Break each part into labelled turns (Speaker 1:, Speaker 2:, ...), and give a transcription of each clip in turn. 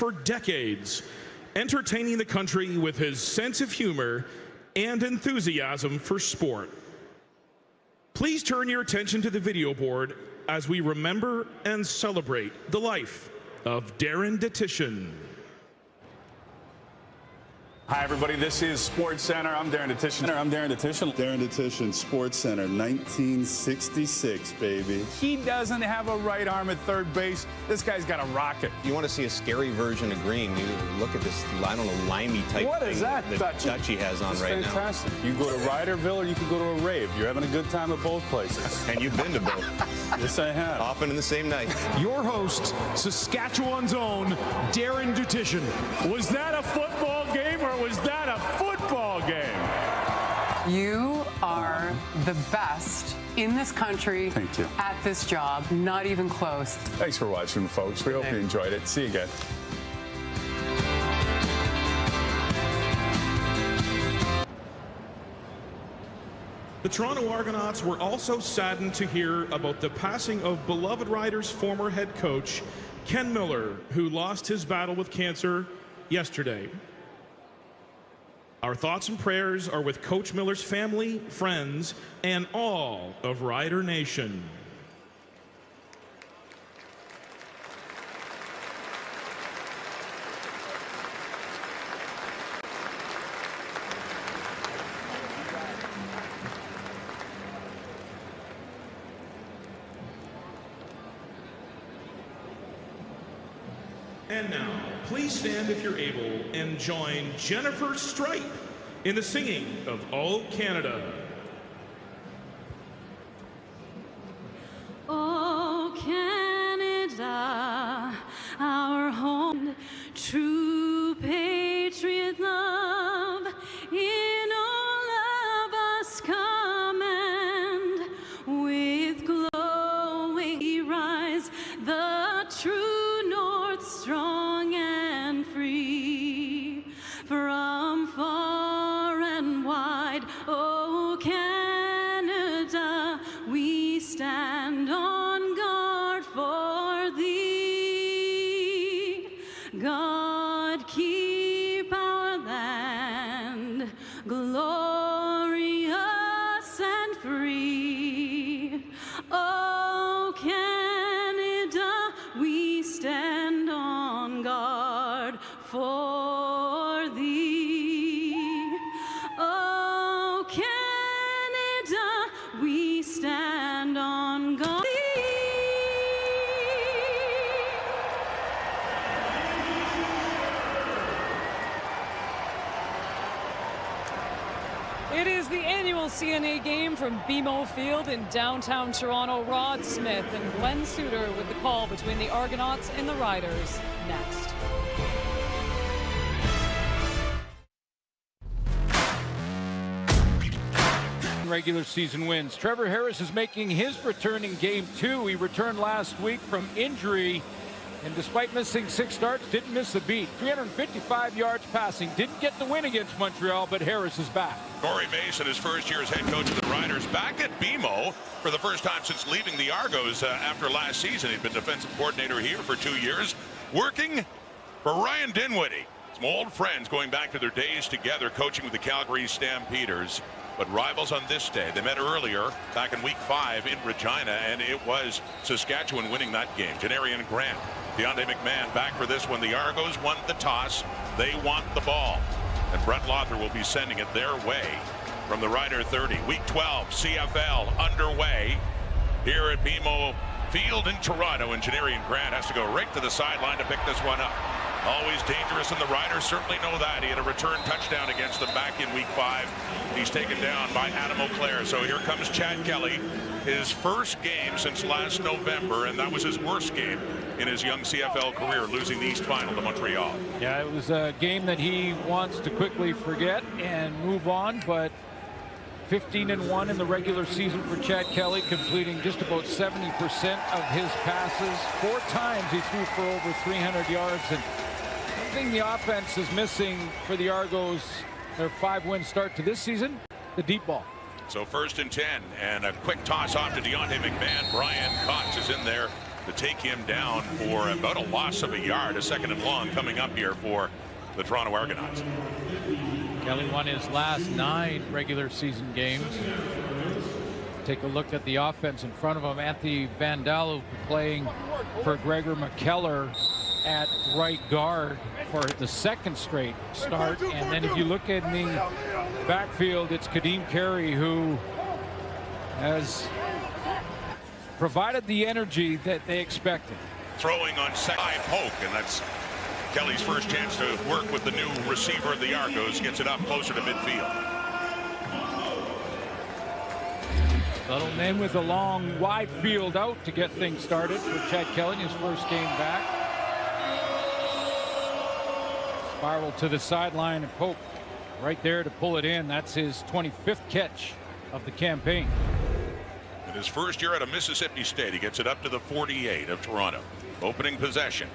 Speaker 1: for decades, entertaining the country with his sense of humor and enthusiasm for sport. Please turn your attention to the video board as we remember and celebrate the life of Darren Dattian.
Speaker 2: Hi, everybody. This is Sports Center. I'm Darren Dattian. I'm Darren Dattian.
Speaker 3: Darren Dattian, Sports Center, 1966, baby.
Speaker 2: He doesn't have a right arm at third base. This guy's got a rocket.
Speaker 4: You want to see a scary version of green, you look at this, I don't know, limey type
Speaker 2: What
Speaker 4: thing
Speaker 2: is that
Speaker 4: Dutchie has on right
Speaker 2: fantastic. You go to Ryderville or you can go to a rave. You're having a good time at both places.
Speaker 4: now. And you've been to both.
Speaker 2: Yes, I have.
Speaker 4: Often in the same night.
Speaker 5: Your host, Saskatchewan's own Darren Dattian.
Speaker 2: Was that a football game or was that a football game?
Speaker 6: You are the best in this country.
Speaker 2: Thank you.
Speaker 6: At this job. Not even close.
Speaker 2: Thanks for watching, folks. We hope you enjoyed it. See you again.
Speaker 1: The Toronto Argonauts were also saddened to hear about the passing of beloved Riders' former head coach, Ken Miller, who lost his battle with cancer yesterday. Our thoughts and prayers are with Coach Miller's family, friends, and all of Rider Nation. And now, please stand if you're able and join Jennifer Stripe in the singing of O Canada.
Speaker 7: O Canada, our home, true patriot love, in all of us command, with glowing we rise, the true north strong and free, from far and wide, O Canada, we stand on guard for thee. God keep our land glorious and free. O Canada, we stand on guard for thee. O Canada, we stand on guard.
Speaker 8: It is the annual CNA game from BMO Field in downtown Toronto. Rod Smith and Glenn Suter with the call between the Argonauts and the Riders next.
Speaker 5: Regular season wins. Trevor Harris is making his return in game 2. He returned last week from injury, and despite missing 6 starts, didn't miss a beat. 355 yards passing. Didn't get the win against Montreal, but Harris is back.
Speaker 9: Corey Mason, his first year as head coach of the Riders, back at BMO for the first time since leaving the Argos after last season. He'd been defensive coordinator here for 2 years, working for Ryan Dinwiddie. Some old friends going back to their days together, coaching with the Calgary Stampeders. But rivals on this day. They met earlier back in week 5 in Regina, and it was Saskatchewan winning that game. Janarian Grant, Deontay McMahon back for this one. The Argos won the toss. They want the ball. And Brett Lothar will be sending it their way from the Rider 30. Week 12, CFL underway here at BMO Field in Toronto. And Janarian Grant has to go right to the sideline to pick this one up. Always dangerous, and the Riders certainly know that. He had a return touchdown against them back in week 5. He's taken down by Adam O'Clair. So here comes Chad Kelly, his first game since last November, and that was his worst game in his young CFL career, losing the East Final to Montreal.
Speaker 5: Yeah, it was a game that he wants to quickly forget and move on, but 15-1 in the regular season for Chad Kelly, completing just about 70% of his passes. 4 times he threw for over 300 yards, and one thing the offense is missing for the Argos, their 5-win start to this season, the deep ball.
Speaker 9: So 1st and 10, and a quick toss off to Deontay McMahon. Brian Cox is in there to take him down for about a loss of a yard. A 2nd and long coming up here for the Toronto Argonauts.
Speaker 5: Kelly won his last 9 regular season games. Take a look at the offense in front of him. Anthony Vandal playing for Gregor McKellar at right guard for the 2nd straight start. And then if you look at the backfield, it's Kadeem Carey who has provided the energy that they expected.
Speaker 9: Throwing on side poke, and that's Kelly's first chance to work with the new receiver of the Argos. Gets it up closer to midfield.
Speaker 5: Settled in with a long wide field out to get things started for Chad Kelly, his first game back. Spiral to the sideline and Pope right there to pull it in. That's his 25th catch of the campaign.
Speaker 9: In his first year out of Mississippi State, he gets it up to the 48 of Toronto. Opening possession.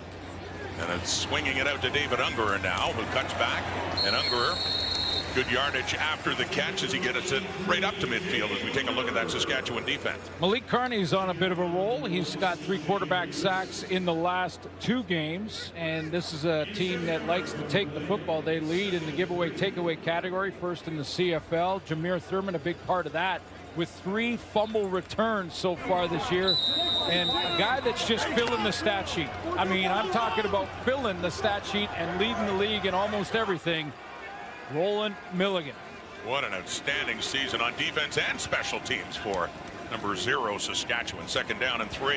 Speaker 9: And it's swinging it out to David Ungerer now, who cuts back. And Ungerer, good yardage after the catch as he gets it right up to midfield as we take a look at that Saskatchewan defense.
Speaker 5: Malik Carney's on a bit of a roll. He's got 3 quarterback sacks in the last 2 games. And this is a team that likes to take the football. They lead in the giveaway takeaway category, first in the CFL. Jameer Thurman, a big part of that, with 3 fumble returns so far this year, and a guy that's just filling the stat sheet. I mean, I'm talking about filling the stat sheet and leading the league in almost everything. Roland Milligan.
Speaker 9: What an outstanding season on defense and special teams for number 0 Saskatchewan. 2nd down and 3.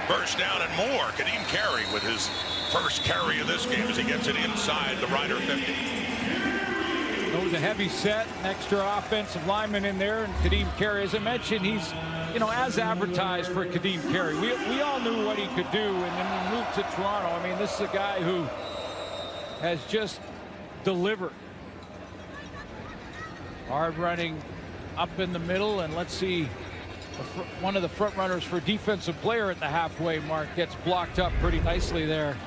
Speaker 9: First down and more. Kadeem Carey with his first carry of this game as he gets it inside the Rider 50.
Speaker 5: It was a heavy set, an extra offensive lineman in there, and Kadeem Carey, as I mentioned, he's, you know, as advertised for Kadeem Carey. We all knew what he could do, and then he moved to Toronto. I mean, this is a guy who has just delivered. Hard running up in the middle, and let's see, one of the front runners for defensive player at the halfway mark gets blocked up pretty nicely there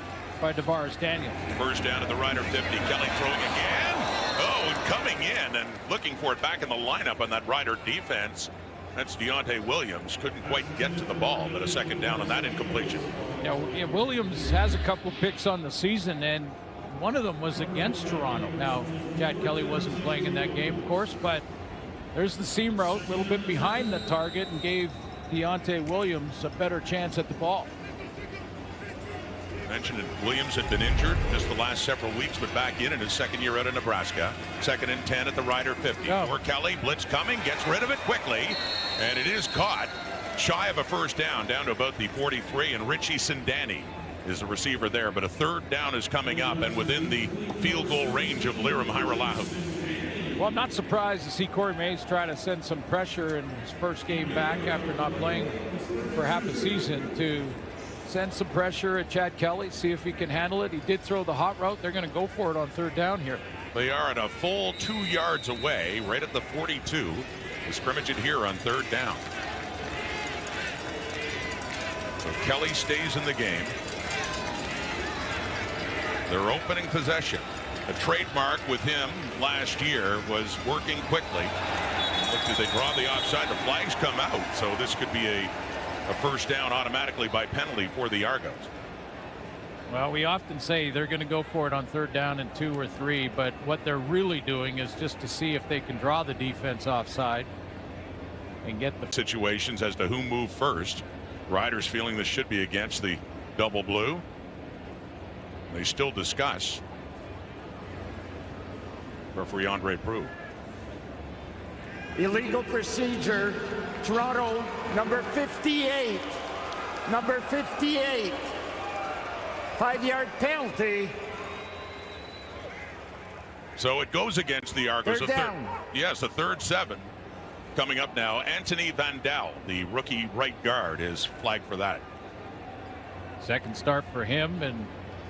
Speaker 5: by DeVaris Daniel.
Speaker 9: First down at the Rider 50. Kelly throwing again. Oh, coming in and looking for it back in the lineup on that Rider defense. That's Deontay Williams. Couldn't quite get to the ball, but a 2nd down on that incompletion.
Speaker 5: Yeah, Williams has a couple picks on the season, and one of them was against Toronto. Now, Chad Kelly wasn't playing in that game, of course, but there's the seam route, a little bit behind the target, and gave Deontay Williams a better chance at the ball.
Speaker 9: Mentioned that Williams had been injured just the last several weeks, but back in his 2nd year out of Nebraska. 2nd and 10 at the Rider 50.
Speaker 5: Oh.
Speaker 9: For Kelly, blitz coming, gets rid of it quickly, and it is caught shy of a first down to about the 43, and Richie Sindani is the receiver there, but a 3rd down is coming up and within the field goal range of Liram Hajrullahu.
Speaker 5: Well, I'm not surprised to see Corey Mays try to send some pressure in his first game back after not playing for half a season, to send some pressure at Chad Kelly, see if he can handle it. He did throw the hot route. They're going to go for it on 3rd down here.
Speaker 9: They are at a full 2 yards away, right at the 42. The scrimmage it here on 3rd down. So Kelly stays in the game. Their opening possession. A trademark with him last year was working quickly. Look, did they draw the offside? The flags come out, so this could be a first down automatically by penalty for the Argos.
Speaker 5: Well, we often say they're going to go for it on 3rd down and 2 or 3, but what they're really doing is just to see if they can draw the defense offside and get the
Speaker 9: situations as to who moved first. Riders feeling this should be against the double blue. They still discuss. Referee Andre Prue.
Speaker 10: Illegal procedure. Toronto, number 58. Number 58. 5-yard penalty.
Speaker 9: So it goes against the Argos.
Speaker 10: 3rd down.
Speaker 9: Yes, a 3rd 7. Coming up now, Anthony Vandal, the rookie right guard, is flagged for that.
Speaker 5: 2nd start for him, and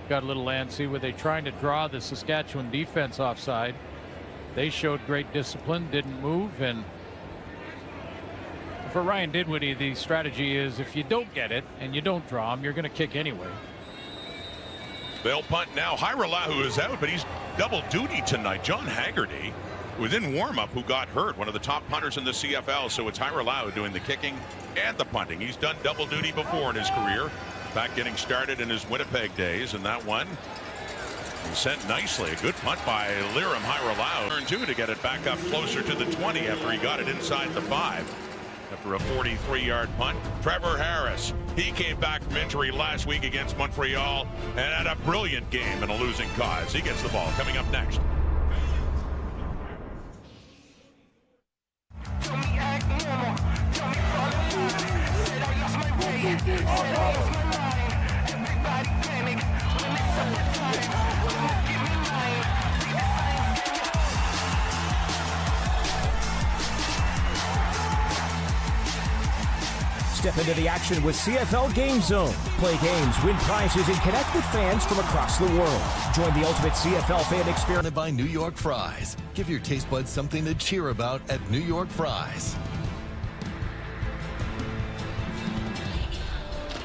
Speaker 5: got a little antsy. Were they trying to draw the Saskatchewan defense offside? They showed great discipline, didn't move, and for Ryan Dinwiddie, the strategy is if you don't get it and you don't draw him, you're going to kick anyway.
Speaker 9: They'll punt now. Hajrullahu is out, but he's double duty tonight. John Haggerty was in warm-up who got hurt, one of the top punters in the CFL, so it's Hajrullahu doing the kicking and the punting. He's done double duty before in his career. back getting started in his Winnipeg days, and that one was sent nicely. A good punt by Liram Hiralau. Turn 2 to get it back up closer to the 20 after he got it inside the 5. After a 43-yard punt. Trevor Harris, he came back from injury last week against Montreal and had a brilliant game in a losing cause. He gets the ball. Coming up next.
Speaker 11: Step into the action with CFL Game Zone. Play games, win prizes, and connect with fans from across the world. Join the ultimate CFL fan experience.
Speaker 12: By New York Fries. Give your taste buds something to cheer about at New York Fries.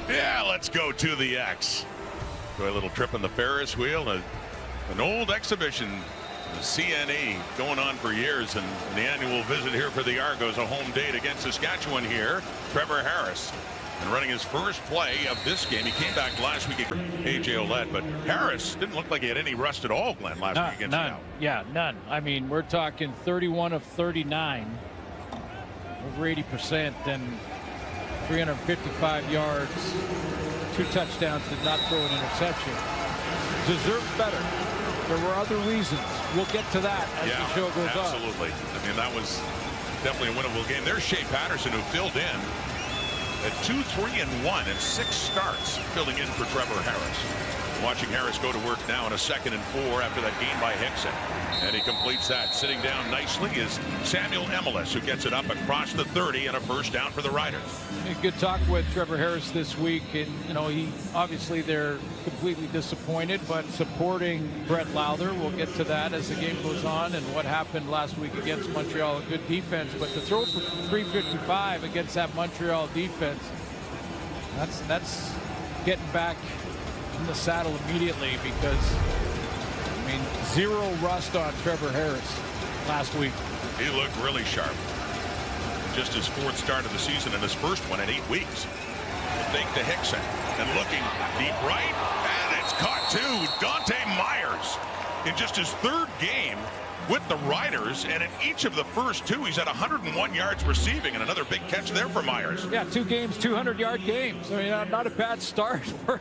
Speaker 9: Yeah, let's go to the X. Do a little trip on the Ferris wheel. An old exhibition, the CNE, going on for years, and the annual visit here for the Argos, a home date against Saskatchewan here. Trevor Harris, and running his first play of this game. He came back last week against AJ Ouellette, but Harris didn't look like he had any rust at all, Glenn, last week against
Speaker 5: none.
Speaker 9: Dow.
Speaker 5: Yeah, none. I mean, we're talking 31 of 39, over 80%, and 355 yards, 2 touchdowns, did not throw an interception. Deserves better. There were other reasons. We'll get to that as the show goes on.
Speaker 9: Absolutely. I mean, that was definitely a winnable game. There's Shea Patterson, who filled in at 2-3-1 and 6 starts, filling in for Trevor Harris. Watching Harris go to work now in a 2nd and 4 after that gain by Hickson. And he completes that. Sitting down nicely is Samuel Emelis, who gets it up across the 30 and a first down for the Riders.
Speaker 5: Good talk with Trevor Harris this week, and he obviously they're completely disappointed, but supporting Brett Lowther. We'll get to that as the game goes on and what happened last week against Montreal. A good defense, but to throw for 355 against that Montreal defense, that's getting back in the saddle immediately, because I mean, 0 rust on Trevor Harris last week.
Speaker 9: He looked really sharp. Just his 4th start of the season and his first one in 8 weeks. Fake to Hickson and looking deep right, and it's caught too. Dante Myers in just his 3rd game with the Riders, and in each of the first 2 he's had 101 yards receiving, and another big catch there for Myers.
Speaker 5: Yeah, 2 games, 200-yard games. I mean, not a bad start for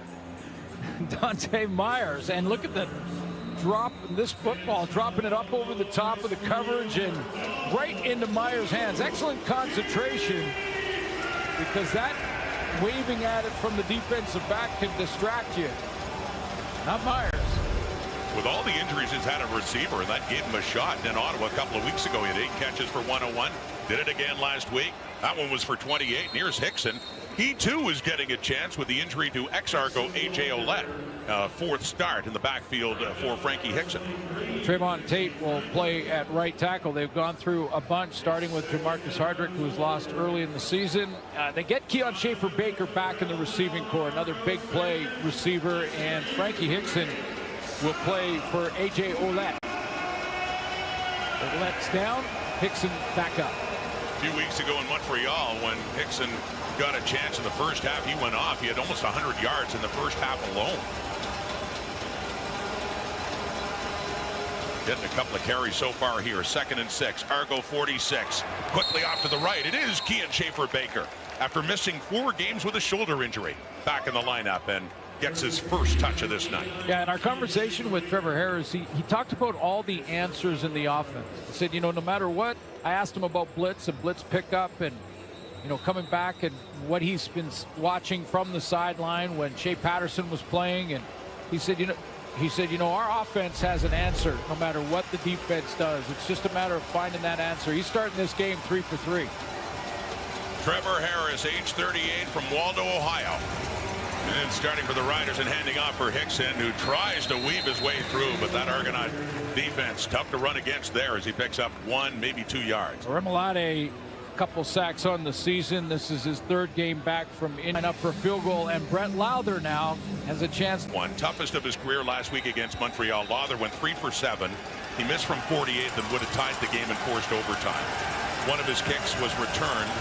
Speaker 5: Dante Myers. And look at the drop in this football, dropping it up over the top of the coverage and right into Myers' hands. Excellent concentration, because that waving at it from the defensive back can distract you. Not Myers.
Speaker 9: With all the injuries he's had a receiver, and that gave him a shot. In Ottawa a couple of weeks ago, he had 8 catches for 101. Did it again last week. That one was for 28. And here's Hickson. He too was getting a chance with the injury to ex-Argo AJ Ouellette. 4th start in the backfield for Frankie Hickson.
Speaker 5: Trayvon Tate will play at right tackle. They've gone through a bunch, starting with Jamarcus Hardrick, who was lost early in the season. They get Keon Schaefer-Baker back in the receiving corps, another big play receiver, and Frankie Hickson will play for AJ Ouellette. Ouellette's down, Hickson back up.
Speaker 9: A few weeks ago in Montreal, when Hickson got a chance in the first half, he went off. He had almost 100 yards in the first half alone. Getting a couple of carries so far here. 2nd and 6. Argo 46. Quickly off to the right. It is Keon Schaefer-Baker. After missing 4 games with a shoulder injury. Back in the lineup and gets his first touch of this night.
Speaker 5: Yeah, in our conversation with Trevor Harris, he talked about all the answers in the offense. He said, no matter what, I asked him about blitz and blitz pickup and, coming back and what he's been watching from the sideline when Shea Patterson was playing. And he said, our offense has an answer no matter what the defense does. It's just a matter of finding that answer. He's starting this game 3 for 3.
Speaker 9: Trevor Harris, age 38, from Waldo, Ohio. And starting for the Riders and handing off for Hickson, who tries to weave his way through, but that Argonaut defense tough to run against there as he picks up 1, maybe 2 yards.
Speaker 5: Remolade, couple sacks on the season. This is his 3rd game back from in up for a field goal, and Brett Lowther now has a chance.
Speaker 9: One toughest of his career last week against Montreal. Lowther went 3 for 7. He missed from 48 and would have tied the game and forced overtime. One of his kicks was returned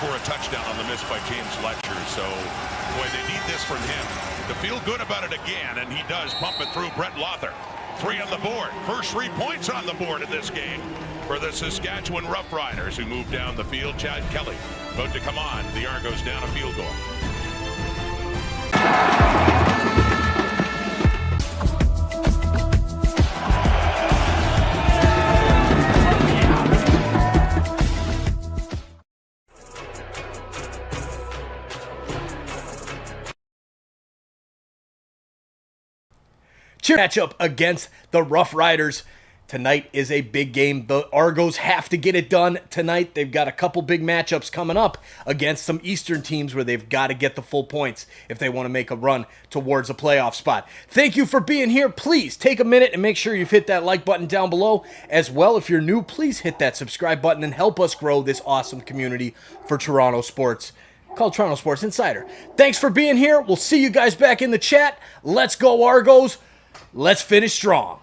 Speaker 9: for a touchdown on the miss by James Letcher. So, boy, they need this from him to feel good about it again, and he does pump it through. Brett Lother, 3 on the board. First 3 points on the board in this game for the Saskatchewan Roughriders, who move down the field. Chad Kelly about to come on. The Argos down a field goal.
Speaker 13: Matchup against the Roughriders. Tonight is a big game. The Argos have to get it done tonight. They've got a couple big matchups coming up against some Eastern teams where they've got to get the full points if they want to make a run towards a playoff spot. Thank you for being here. Please take a minute and make sure you've hit that like button down below. As well, if you're new, please hit that subscribe button and help us grow this awesome community for Toronto sports called Toronto Sports Insider. Thanks for being here. We'll see you guys back in the chat. Let's go Argos. Let's finish strong.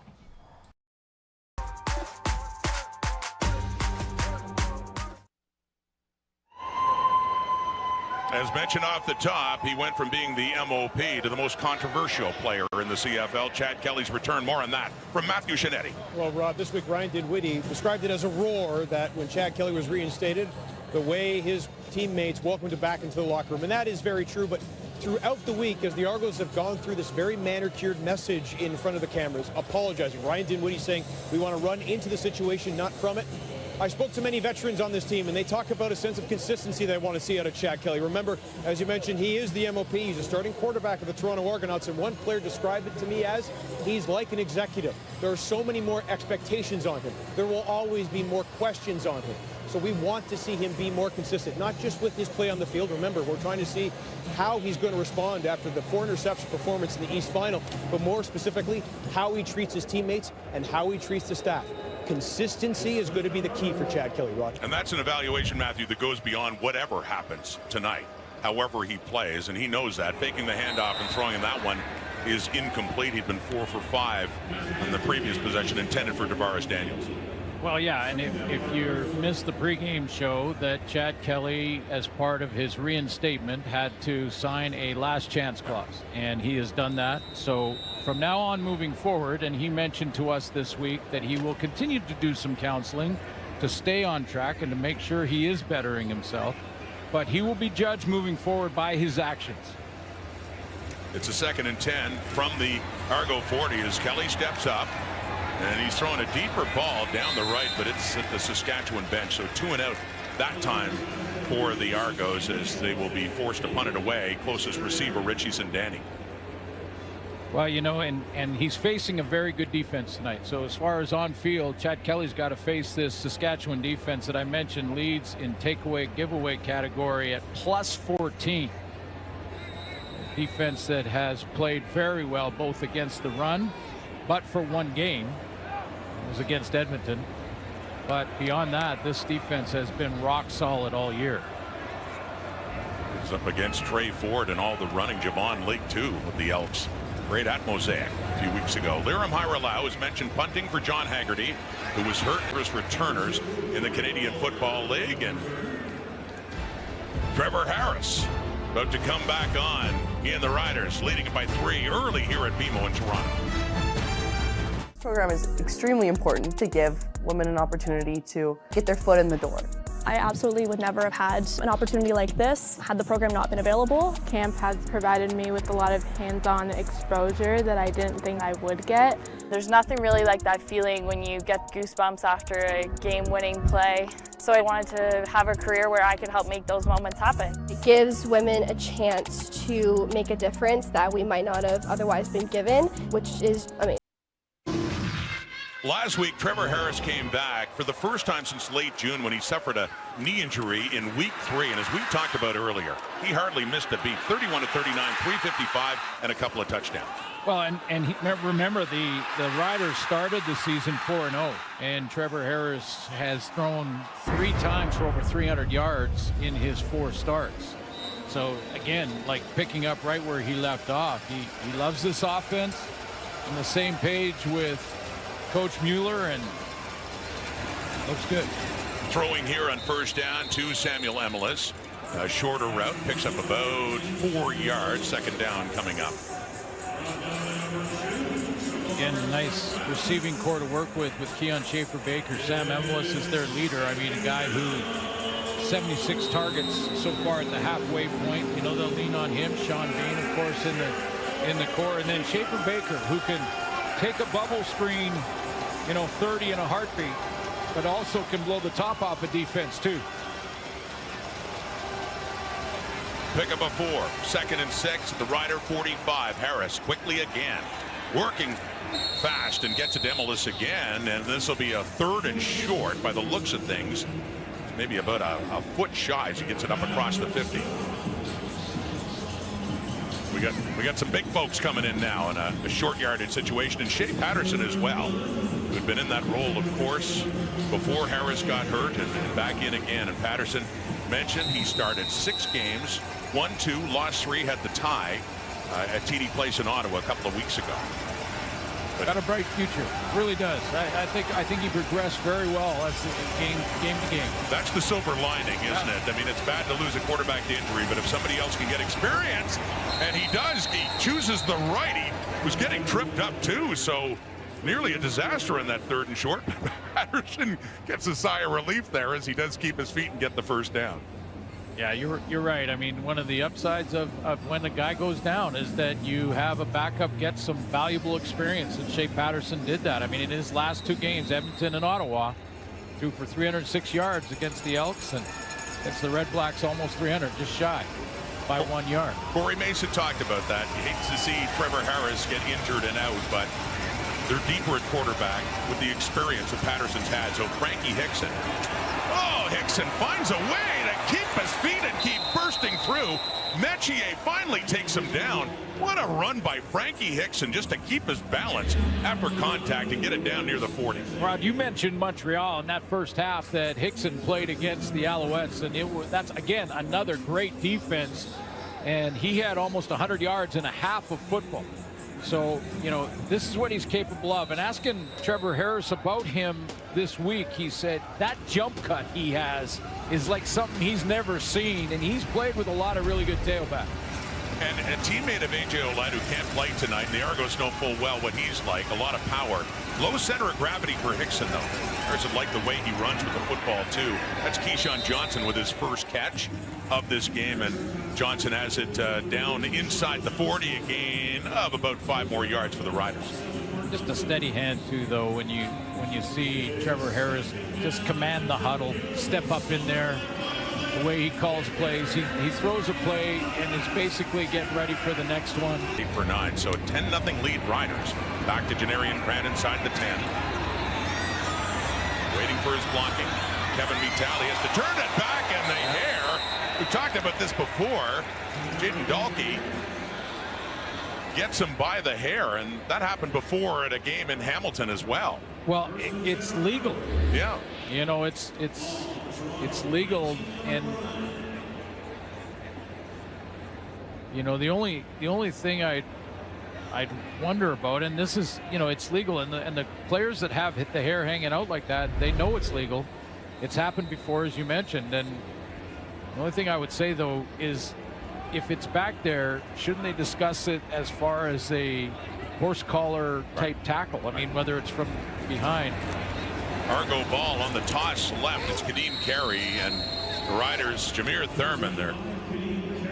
Speaker 9: As mentioned off the top, he went from being the MOP to the most controversial player in the CFL. Chad Kelly's return. More on that from Matthew Shinetti.
Speaker 14: Well, Rod, this week Ryan Dinwiddie described it as a roar that when Chad Kelly was reinstated, the way his teammates welcomed him back into the locker room. And that is very true, but throughout the week, as the Argos have gone through this very manicured message in front of the cameras, apologizing. Ryan Dinwiddie saying, we want to run into the situation, not from it. I spoke to many veterans on this team, and they talk about a sense of consistency they want to see out of Chad Kelly. Remember, as you mentioned, he is the MOP. He's a starting quarterback of the Toronto Argonauts, and one player described it to me as he's like an executive. There are so many more expectations on him. There will always be more questions on him. So we want to see him be more consistent, not just with his play on the field. Remember, we're trying to see how he's going to respond after the 4 interception performance in the East Final, but more specifically, how he treats his teammates and how he treats the staff. Consistency is going to be the key for Chad Kelly, Rod. And that's an evaluation, Matthew, that goes beyond whatever happens tonight, however he plays, and he knows that. Faking the handoff and throwing in that one is incomplete. He'd been 4 for 5 on the previous possession intended for Tavares Daniels.
Speaker 5: Well, yeah, and if you missed the pregame show, that Chad Kelly, as part of his reinstatement, had to sign a last chance clause, and he has done that. So from now on moving forward, and he mentioned to us this week that he will continue to do some counseling to stay on track and to make sure he is bettering himself, but he will be judged moving forward by his actions.
Speaker 9: It's a 2nd and 10 from the Argo 40 as Kelly steps up. And he's throwing a deeper ball down the right, but it's at the Saskatchewan bench. So 2 and out that time for the Argos as they will be forced to punt it away. Closest receiver, Richie Sindani.
Speaker 5: Well, you know, and he's facing a very good defense tonight. So as far as on field, Chad Kelly's got to face this Saskatchewan defense that I mentioned leads in takeaway giveaway category at +14. Defense that has played very well both against the run, but for one game. It was against Edmonton. But beyond that, this defense has been rock solid all year.
Speaker 9: He's up against Trey Ford and all the running. Javon League 2 with the Elks. Great at Mosaic a few weeks ago. Liram Hiralau has mentioned punting for John Haggerty, who was hurt for his returners in the Canadian Football League. And Trevor Harris about to come back on. He and the Riders leading it by 3 early here at BMO in Toronto.
Speaker 15: This program is extremely important to give women an opportunity to get their foot in the door.
Speaker 16: I absolutely would never have had an opportunity like this had the program not been available.
Speaker 17: Camp has provided me with a lot of hands-on exposure that I didn't think I would get.
Speaker 18: There's nothing really like that feeling when you get goosebumps after a game-winning play. So I wanted to have a career where I could help make those moments happen.
Speaker 17: It gives women a chance to make a difference that we might not have otherwise been given, which is amazing.
Speaker 9: Last week, Trevor Harris came back for the first time since late June when he suffered a knee injury in week 3. And as we talked about earlier, he hardly missed a beat. 31 of 39, 355, and a couple of touchdowns.
Speaker 5: Well, and remember, the Riders started the season 4-0, and Trevor Harris has thrown 3 times for over 300 yards in his 4 starts. So, again, like picking up right where he left off. He loves this offense. On the same page with Coach Mueller, and looks good.
Speaker 9: Throwing here on first down to Samuel Emelis. A shorter route, picks up about 4 yards. Second down coming up.
Speaker 5: Again, a nice receiving core to work with Keon Schaefer-Baker. Sam Emlis is their leader. I mean, a guy who 76 targets so far at the halfway point. You know, they'll lean on him. Sean Bean, of course, in the core. And then Schaefer-Baker, who can take a bubble screen, 30 in a heartbeat, but also can blow the top off a defense, too.
Speaker 9: Pick up a 4. 2nd and 6 at the Rider 45. Harris quickly again. Working fast and gets to Demolis again, and this will be a 3rd and short by the looks of things. Maybe about a foot shy as he gets it up across the 50. We got some big folks coming in now in a short yardage situation, and Shea Patterson as well, who'd been in that role, of course, before Harris got hurt, and back in again. And Patterson mentioned he started 6 games, won 2, lost 3, had the tie at TD Place in Ottawa a couple of weeks ago. But
Speaker 5: got a bright future, really does. I think he progressed very well as game to game.
Speaker 9: That's the silver lining, isn't it? I mean, it's bad to lose a quarterback to injury, but if somebody else can get experience, and he does, he chooses the right. He was getting tripped up too, so nearly a disaster in that 3rd and short. Patterson gets a sigh of relief there as he does keep his feet and get the first down.
Speaker 5: Yeah, you're right. I mean, one of the upsides of when a guy goes down is that you have a backup get some valuable experience, and Shea Patterson did that. I mean, in his last 2 games, Edmonton and Ottawa, threw for 306 yards against the Elks, and against the Red Blacks almost 300, just shy by 1 yard.
Speaker 9: Corey Mason talked about that. He hates to see Trevor Harris get injured and out, but they're deeper at quarterback with the experience that Patterson's had. So Frankie Hickson. Oh, Hickson finds a way to keep his feet and keep bursting through. Metier finally takes him down. What a run by Frankie Hickson just to keep his balance after contact and get it down near the 40.
Speaker 5: Rod, you mentioned Montreal in that first half that Hickson played against the Alouettes, and that's, again, another great defense. And he had almost 100 yards and a half of football. So, this is what he's capable of. And asking Trevor Harris about him this week, he said that jump cut he has is like something he's never seen. And he's played with a lot of really good tailbacks.
Speaker 9: And a teammate of A.J. Olad who can't play tonight, and the Argos know full well what he's like. A lot of power. Low center of gravity for Hickson, though. Harris would like the way he runs with the football, too. That's Keyshawn Johnson with his first catch of this game, and Johnson has it down inside the 40, a gain of about 5 more yards for the Riders.
Speaker 5: Just a steady hand, too, though, when you see Trevor Harris just command the huddle, step up in there. The way he calls plays, he throws a play and is basically getting ready for the next one.
Speaker 9: 8 for 9, so 10-0 lead Riders. Back to Janarian Grant inside the 10. Waiting for his blocking. Kevin Vitale has to turn it back, and the hair. We talked about this before. Jaden Dalkey gets him by the hair, and that happened before at a game in Hamilton as well.
Speaker 5: Well, it's legal.
Speaker 9: Yeah.
Speaker 5: It's legal, and the only thing I'd wonder about, and this is it's legal, and the players that have hit the hair hanging out like that, they know it's legal. It's happened before, as you mentioned, and the only thing I would say though is if it's back there, shouldn't they discuss it as far as a horse collar type tackle? I mean, whether it's from behind.
Speaker 9: Argo ball on the toss left. It's Kadeem Carey, and the Riders, Jameer Thurman, their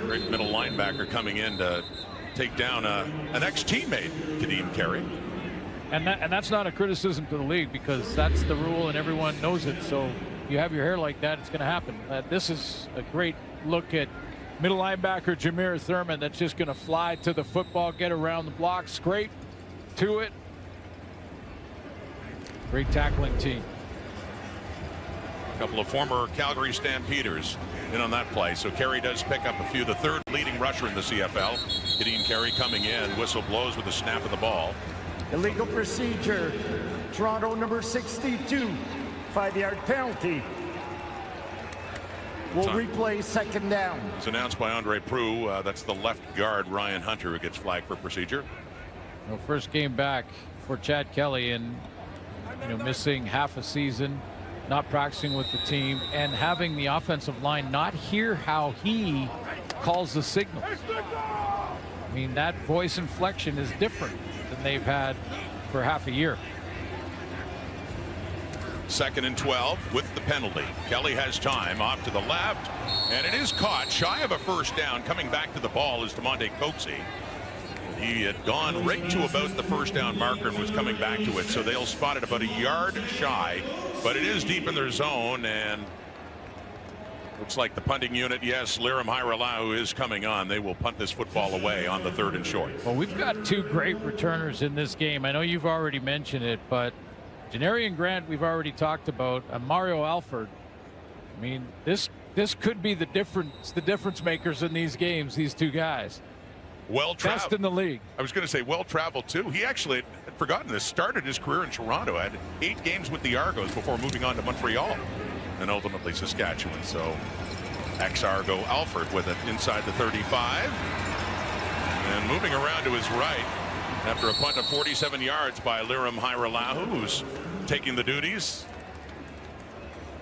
Speaker 9: great middle linebacker, coming in to take down an ex-teammate, Kadeem Carey.
Speaker 5: And that's not a criticism to the league, because that's the rule and everyone knows it. So if you have your hair like that, it's going to happen. This is a great look at middle linebacker Jameer Thurman that's just going to fly to the football, get around the block, scrape to it. Great tackling team.
Speaker 9: A couple of former Calgary Stampeders in on that play. So Carey does pick up a few. The 3rd leading rusher in the CFL. Kadeem Carey coming in. Whistle blows with the snap of the ball.
Speaker 10: Illegal procedure. Toronto number 62. 5-yard penalty. We'll replay 2nd down.
Speaker 9: It's announced by Andre Proulx. That's the left guard, Ryan Hunter, who gets flagged for procedure.
Speaker 5: Well, first game back for Chad Kelly, and missing half a season, not practicing with the team, and having the offensive line not hear how he calls the signals. I mean, that voice inflection is different than they've had for half a year.
Speaker 9: 2nd and 12 with the penalty. Kelly has time off to the left, and it is caught shy of a first down. Coming back to the ball is DeMonte Coxie. He had gone right to about the first down marker and was coming back to it, so they'll spot it about a yard shy, but it is deep in their zone, and looks like the punting unit, yes, Lirim Hajrullahu is coming on. They will punt this football away on the 3rd and short.
Speaker 5: Well, we've got two great returners in this game. I know you've already mentioned it, but Janarian Grant we've already talked about, and Mario Alford. I mean, this could be the difference makers in these games, these two guys.
Speaker 9: Well-traveled.
Speaker 5: Best in the league.
Speaker 9: I was going to say well-traveled too. He actually had forgotten this. Started his career in Toronto. Had 8 games with the Argos before moving on to Montreal and ultimately Saskatchewan. So ex-Argo Alford with it inside the 35 and moving around to his right after a punt of 47 yards by Lirim Hajrullahu, who's taking the duties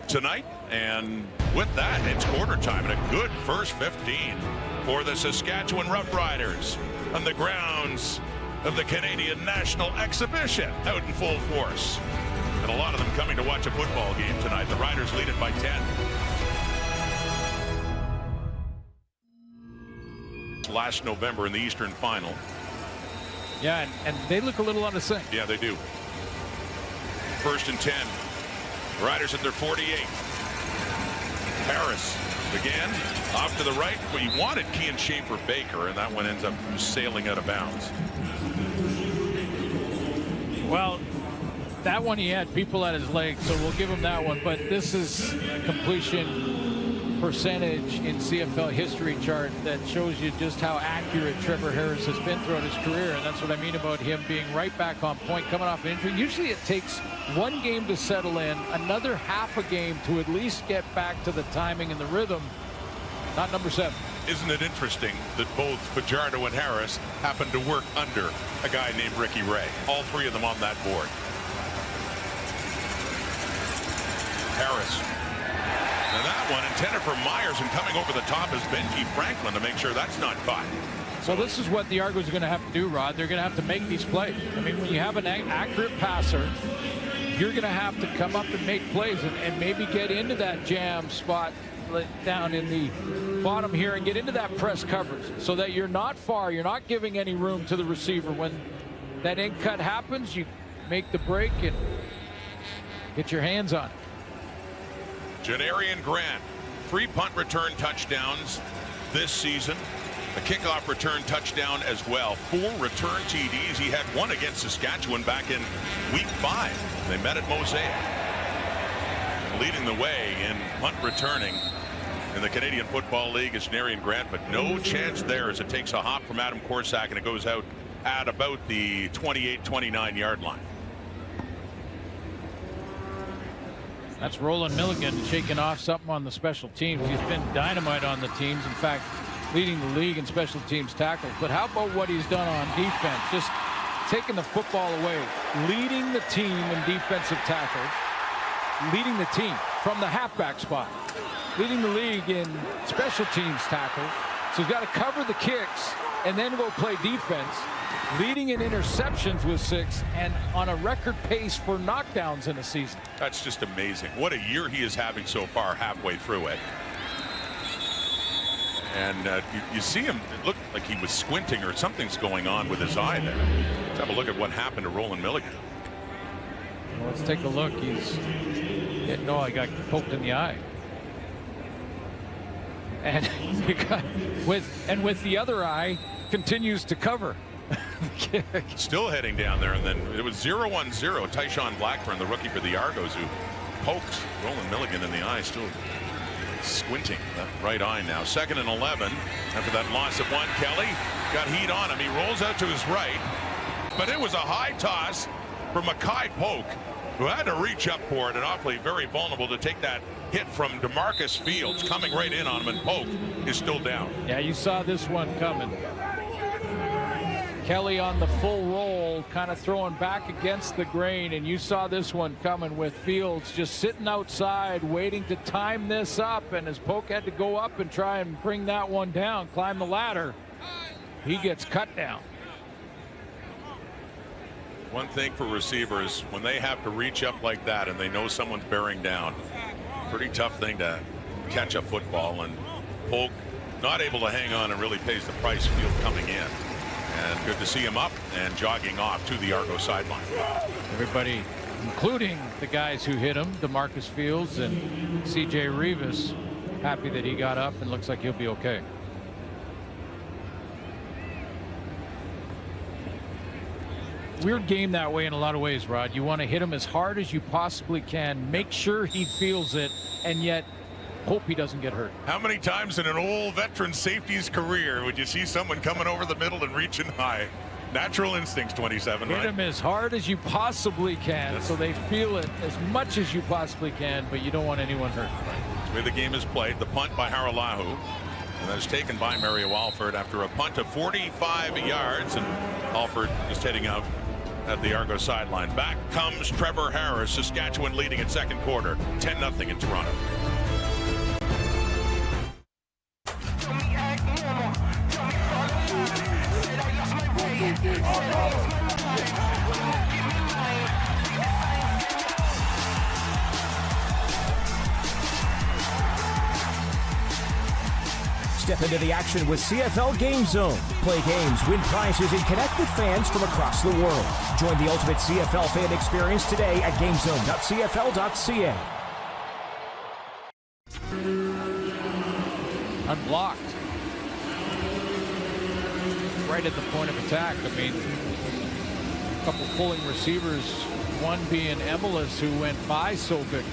Speaker 9: tonight. And with that, it's quarter time and a good first 15 for the Saskatchewan Roughriders on the grounds of the Canadian National Exhibition out in full force. And a lot of them coming to watch a football game tonight. The Riders lead it by 10. Last November in the Eastern Final.
Speaker 5: Yeah, and they look a little out of sync.
Speaker 9: Yeah, they do. 1st and 10. Riders at their 48. Harris again off to the right. Well, he wanted Kean Schaefer Baker, and that one ends up sailing out of bounds.
Speaker 5: Well, that one he had people at his legs, so we'll give him that one. But this is a completion percentage in CFL history chart that shows you just how accurate Trevor Harris has been throughout his career, and that's what I mean about him being right back on point, coming off an injury. Usually it takes one game to settle in, another half a game to at least get back to the timing and the rhythm. Not number 7.
Speaker 9: Isn't it interesting that both Fajardo and Harris happen to work under a guy named Ricky Ray? All 3 of them on that board. Harris. And that one intended for Myers, and coming over the top is Benji Franklin to make sure that's not caught.
Speaker 5: So this is what the Argos are going to have to do, Rod. They're going to have to make these plays. I mean, when you have an accurate passer, you're going to have to come up and make plays and maybe get into that jam spot down in the bottom here and get into that press coverage so that you're not far. You're not giving any room to the receiver. When that end cut happens, you make the break and get your hands on it.
Speaker 9: Janarian Grant, 3 punt return touchdowns this season. A kickoff return touchdown as well. 4 return TDs. He had 1 against Saskatchewan back in week 5. They met at Mosaic. Leading the way in punt returning in the Canadian Football League is Janarian Grant, but no chance there as it takes a hop from Adam Korsak and it goes out at about the 28-29 yard line.
Speaker 5: That's Roland Milligan shaking off something on the special teams. He's been dynamite on the teams. In fact, leading the league in special teams tackles. But how about what he's done on defense? Just taking the football away, leading the team in defensive tackles, leading the team from the halfback spot, leading the league in special teams tackles. So he's got to cover the kicks and then go play defense, leading in interceptions with 6 and on a record pace for knockdowns in a season.
Speaker 9: That's just amazing. What a year he is having so far halfway through it. And you see him, it looked like he was squinting or something's going on with his eye there. Let's have a look at what happened to Roland Milligan.
Speaker 5: Well, let's take a look. He's no, I got poked in the eye. And he got with the other eye continues to cover.
Speaker 9: Still heading down there, and then it was 0-1-0. Tyshawn Blackburn, the rookie for the Argos, who poked Roland Milligan in the eye, still squinting that right eye now. 2nd and 11 after that loss of 1. Kelly got heat on him. He rolls out to his right, but it was a high toss for Mackay Polk, who had to reach up for it and awfully very vulnerable to take that hit from DeMarcus Fields coming right in on him, and Polk is still down.
Speaker 5: Yeah, you saw this one coming. Kelly on the full roll Duel kind of throwing back against the grain, and you saw this one coming with Fields just sitting outside waiting to time this up, and as Polk had to go up and try and bring that one down, climb the ladder, he gets cut down.
Speaker 9: One thing for receivers, when they have to reach up like that and they know someone's bearing down, pretty tough thing to catch a football, and Polk not able to hang on and really pays the price. Field coming in, and good to see him up and jogging off to the Argos sideline.
Speaker 5: Everybody, including the guys who hit him, DeMarcus Fields and C.J. Rivas, happy that he got up and looks like he'll be okay. Weird game that way in a lot of ways, Rod. You want to hit him as hard as you possibly can, make sure he feels it, and yet hope he doesn't get hurt.
Speaker 9: How many times in an old veteran safety's career would you see someone coming over the middle and reaching high? Natural instincts, 27,
Speaker 5: Hit
Speaker 9: right?
Speaker 5: him as hard as you possibly can, so they feel it as much as you possibly can, but you don't want anyone hurt.
Speaker 9: That's the way the game is played. The punt by Haralahu, and that is taken by Mario Alford after a punt of 45 yards, and Alford just heading out at the Argos sideline. Back comes Trevor Harris. Saskatchewan leading in second quarter, 10-0 in Toronto.
Speaker 11: Step into the action with CFL Game Zone. Play games, win prizes, and connect with fans from across the world. Join the ultimate CFL fan experience today at gamezone.cfl.ca.
Speaker 5: Unblocked. Right at the point of attack. I mean, a couple pulling receivers, one being Emelis, who went by Sobek.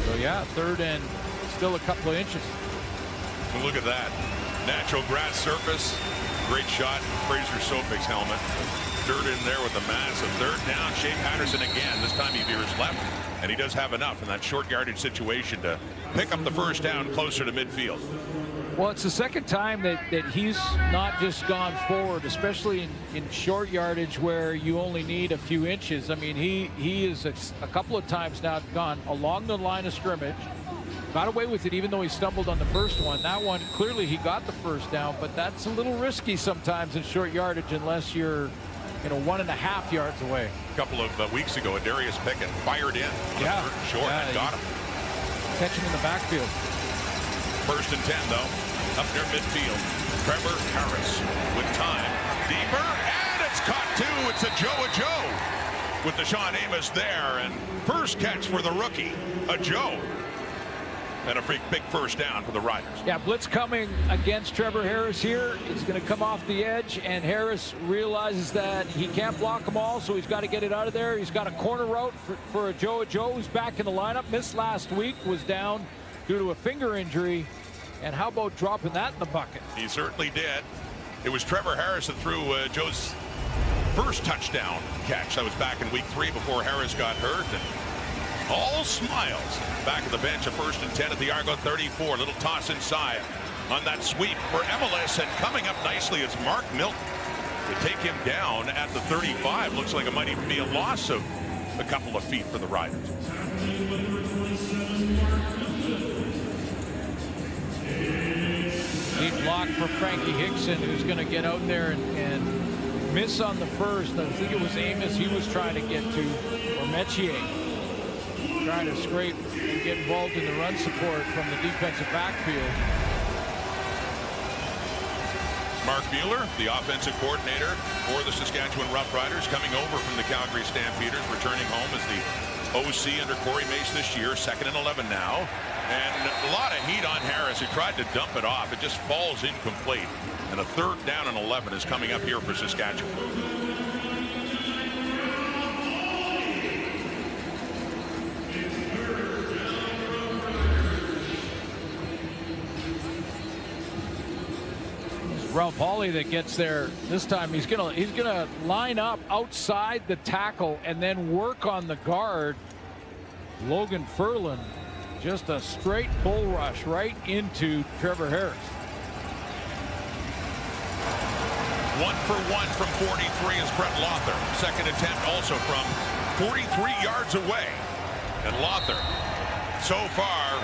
Speaker 5: So yeah, third and still a couple of inches.
Speaker 9: Well, look at that. Natural grass surface. Great shot. Fraser Sobek's helmet. Dirt in there with a massive third down. Shea Patterson again. This time he veers left, and he does have enough in that short yardage situation to pick up the first down closer to midfield.
Speaker 5: Well, it's the second time that he's not just gone forward, especially in short yardage where you only need a few inches. I mean, he is a couple of times now gone along the line of scrimmage, got away with it even though he stumbled on the first one. That one, clearly he got the first down, but that's a little risky sometimes in short yardage unless you're 1.5 yards away.
Speaker 9: A couple of weeks ago, Darius Pickett fired in on a third and short and got him.
Speaker 5: Catch him in the backfield.
Speaker 9: First and 10, though, up near midfield. Trevor Harris with time. Deeper, and it's caught too. It's a Joe with Deshaun Amos there. And first catch for the rookie, a Joe. And a big first down for the Riders.
Speaker 5: Yeah, blitz coming against Trevor Harris here. It's going to come off the edge, and Harris realizes that he can't block them all, so he's got to get it out of there. He's got a corner route for a Joe who's back in the lineup. Missed last week, was down due to a finger injury. And how about dropping that in the bucket?
Speaker 9: He certainly did. It was Trevor Harris that threw Joe's first touchdown catch. That was back in week 3 before Harris got hurt. And all smiles back at the bench. A first and 10 at the Argo 34. Little toss inside on that sweep for Emelis, and coming up nicely is Mark Milton to take him down at the 35. Looks like it might even be a loss of a couple of feet for the Riders.
Speaker 5: Lead block for Frankie Hickson, who's going to get out there and miss on the first. I think it was Amos he was trying to get to, or Metier, trying to scrape and get involved in the run support from the defensive backfield.
Speaker 9: Mark Mueller, the offensive coordinator for the Saskatchewan Roughriders, coming over from the Calgary Stampeders, returning home as the OC under Corey Mace this year. 2nd and 11 now. And a lot of heat on Harris, who tried to dump it off. It just falls incomplete. And a third down and 11 is coming up here for Saskatchewan.
Speaker 5: Ralph Hawley that gets there this time. He's gonna line up outside the tackle and then work on the guard. Logan Ferland, just a straight bull rush right into Trevor Harris.
Speaker 9: 1 for 1 from 43 is Brett Lothar. Second attempt also from 43 yards away. And Lothar, so far,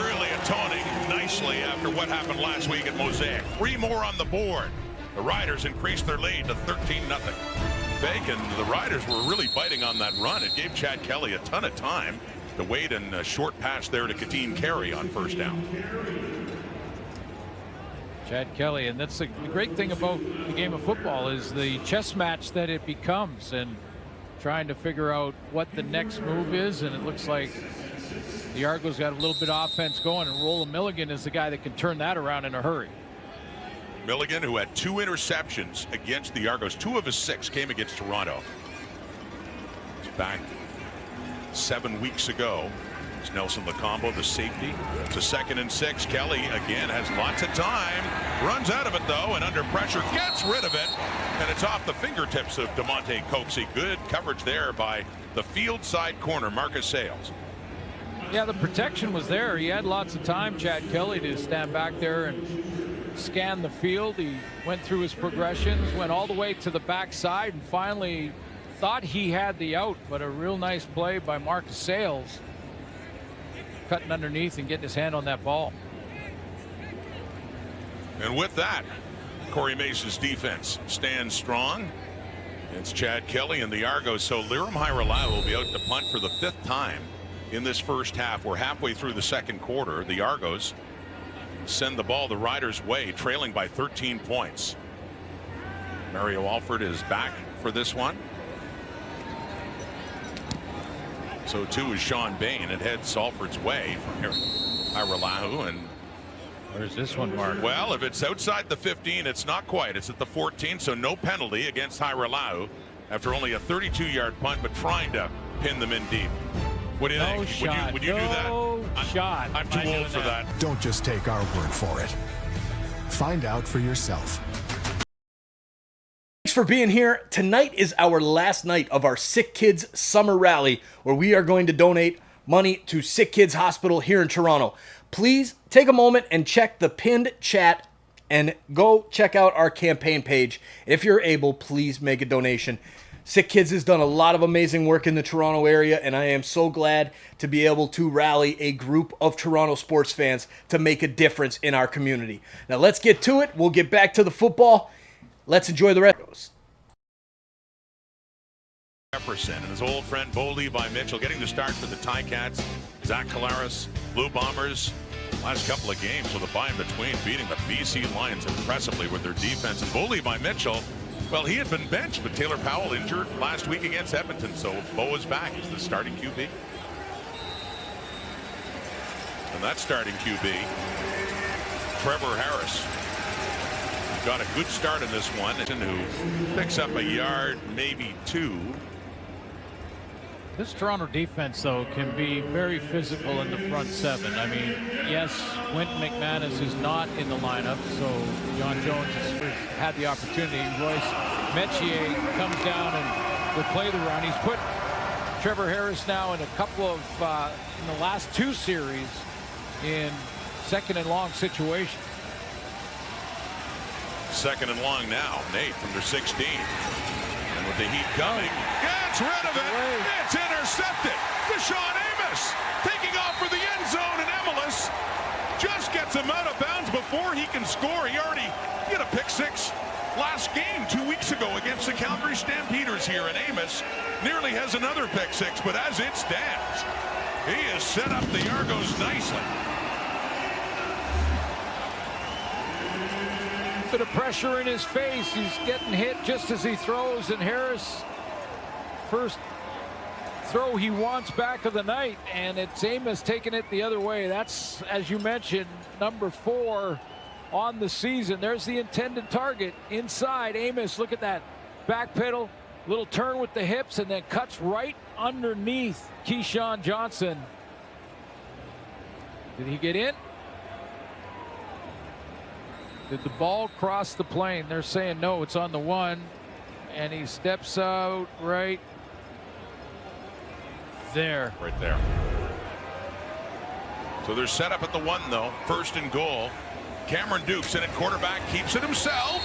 Speaker 9: really atoning nicely after what happened last week at Mosaic. 3 more on the board. The Riders increased their lead to 13-0. Bacon, the Riders were really biting on that run. It gave Chad Kelly a ton of time to wait and a short pass there to Kateen Carey on first down.
Speaker 5: Chad Kelly, and that's the great thing about the game of football is the chess match that it becomes, and trying to figure out what the next move is. And it looks like the Argos got a little bit of offense going, and Roland Milligan is the guy that can turn that around in a hurry.
Speaker 9: Milligan, who had 2 interceptions against the Argos, 2 of his 6 came against Toronto. He's back 7 weeks ago. It's Nelson Lacombo, the safety. It's a 2nd and 6. Kelly again has lots of time. Runs out of it though, and under pressure gets rid of it. And it's off the fingertips of DeMonte Coxey. Good coverage there by the field side corner, Marcus Sales.
Speaker 5: Yeah, the protection was there. He had lots of time, Chad Kelly, to stand back there and scan the field. He went through his progressions, went all the way to the backside, and finally thought he had the out, but a real nice play by Marcus Sales, cutting underneath and getting his hand on that ball.
Speaker 9: And with that, Corey Mason's defense stands strong. It's Chad Kelly and the Argos. So Liram Hairolau will be out to punt for the 5th time in this first half. We're halfway through the second quarter. The Argos send the ball the Riders' way, trailing by 13 points. Mario Alford is back for this one. So too is Sean Bain. It heads Alford's way from here. Hairolau, and
Speaker 5: where's this one marked?
Speaker 9: Well, if it's outside the 15, it's not quite. It's at the 14, so no penalty against Hairolau after only a 32-yard punt, but trying to pin them in deep. What do you think? Would you do that?
Speaker 5: Shot.
Speaker 9: I'm too old for that.
Speaker 19: Don't just take our word for it. Find out for yourself.
Speaker 13: Thanks for being here. Tonight is our last night of our Sick Kids Summer Rally, where we are going to donate money to Sick Kids Hospital here in Toronto. Please take a moment and check the pinned chat and go check out our campaign page. If you're able, please make a donation. Sick Kids has done a lot of amazing work in the Toronto area, and I am so glad to be able to rally a group of Toronto sports fans to make a difference in our community. Now let's get to it. We'll get back to the football. Let's enjoy the rest.
Speaker 9: Jefferson and his old friend Bo Levi Mitchell getting the start for the Ticats. Zach Collaros, Blue Bombers, last couple of games with a bye in between, beating the BC Lions impressively with their defense. And Bo Levi Mitchell, well, he had been benched, but Taylor Powell injured last week against Edmonton, so Bo is back as the starting QB. And that starting QB, Trevor Harris, got a good start in this one, who picks up a yard, maybe 2.
Speaker 5: This Toronto defense, though, can be very physical in the front 7. I mean, yes, Quentin McManus is not in the lineup, so John Jones has had the opportunity. Royce Metier comes down and will play the run. He's put Trevor Harris now in a couple of, in the last 2 series, in 2nd and long situations.
Speaker 9: 2nd and long now. Nate from their 16. And with the heat coming, gets rid of it. It's intercepted. Deshaun Amos taking off for the end zone, and Emelis just gets him out of bounds before he can score. He already hit a pick 6 last game 2 weeks ago against the Calgary Stampeders here, and Amos nearly has another pick 6, but as it stands, he has set up the Argos nicely.
Speaker 5: Bit of pressure in his face. He's getting hit just as he throws, and Harris, first throw he wants back of the night, and it's Amos taking it the other way. That's, as you mentioned, number 4 on the season. There's the intended target inside. Amos, look at that back pedal, little turn with the hips, and then cuts right underneath Keyshawn Johnson. Did he get in? Did the ball cross the plane? They're saying no, it's on the 1, and he steps out right there.
Speaker 9: Right there. So they're set up at the 1, though. 1st and goal. Cameron Dukes in at quarterback, keeps it himself.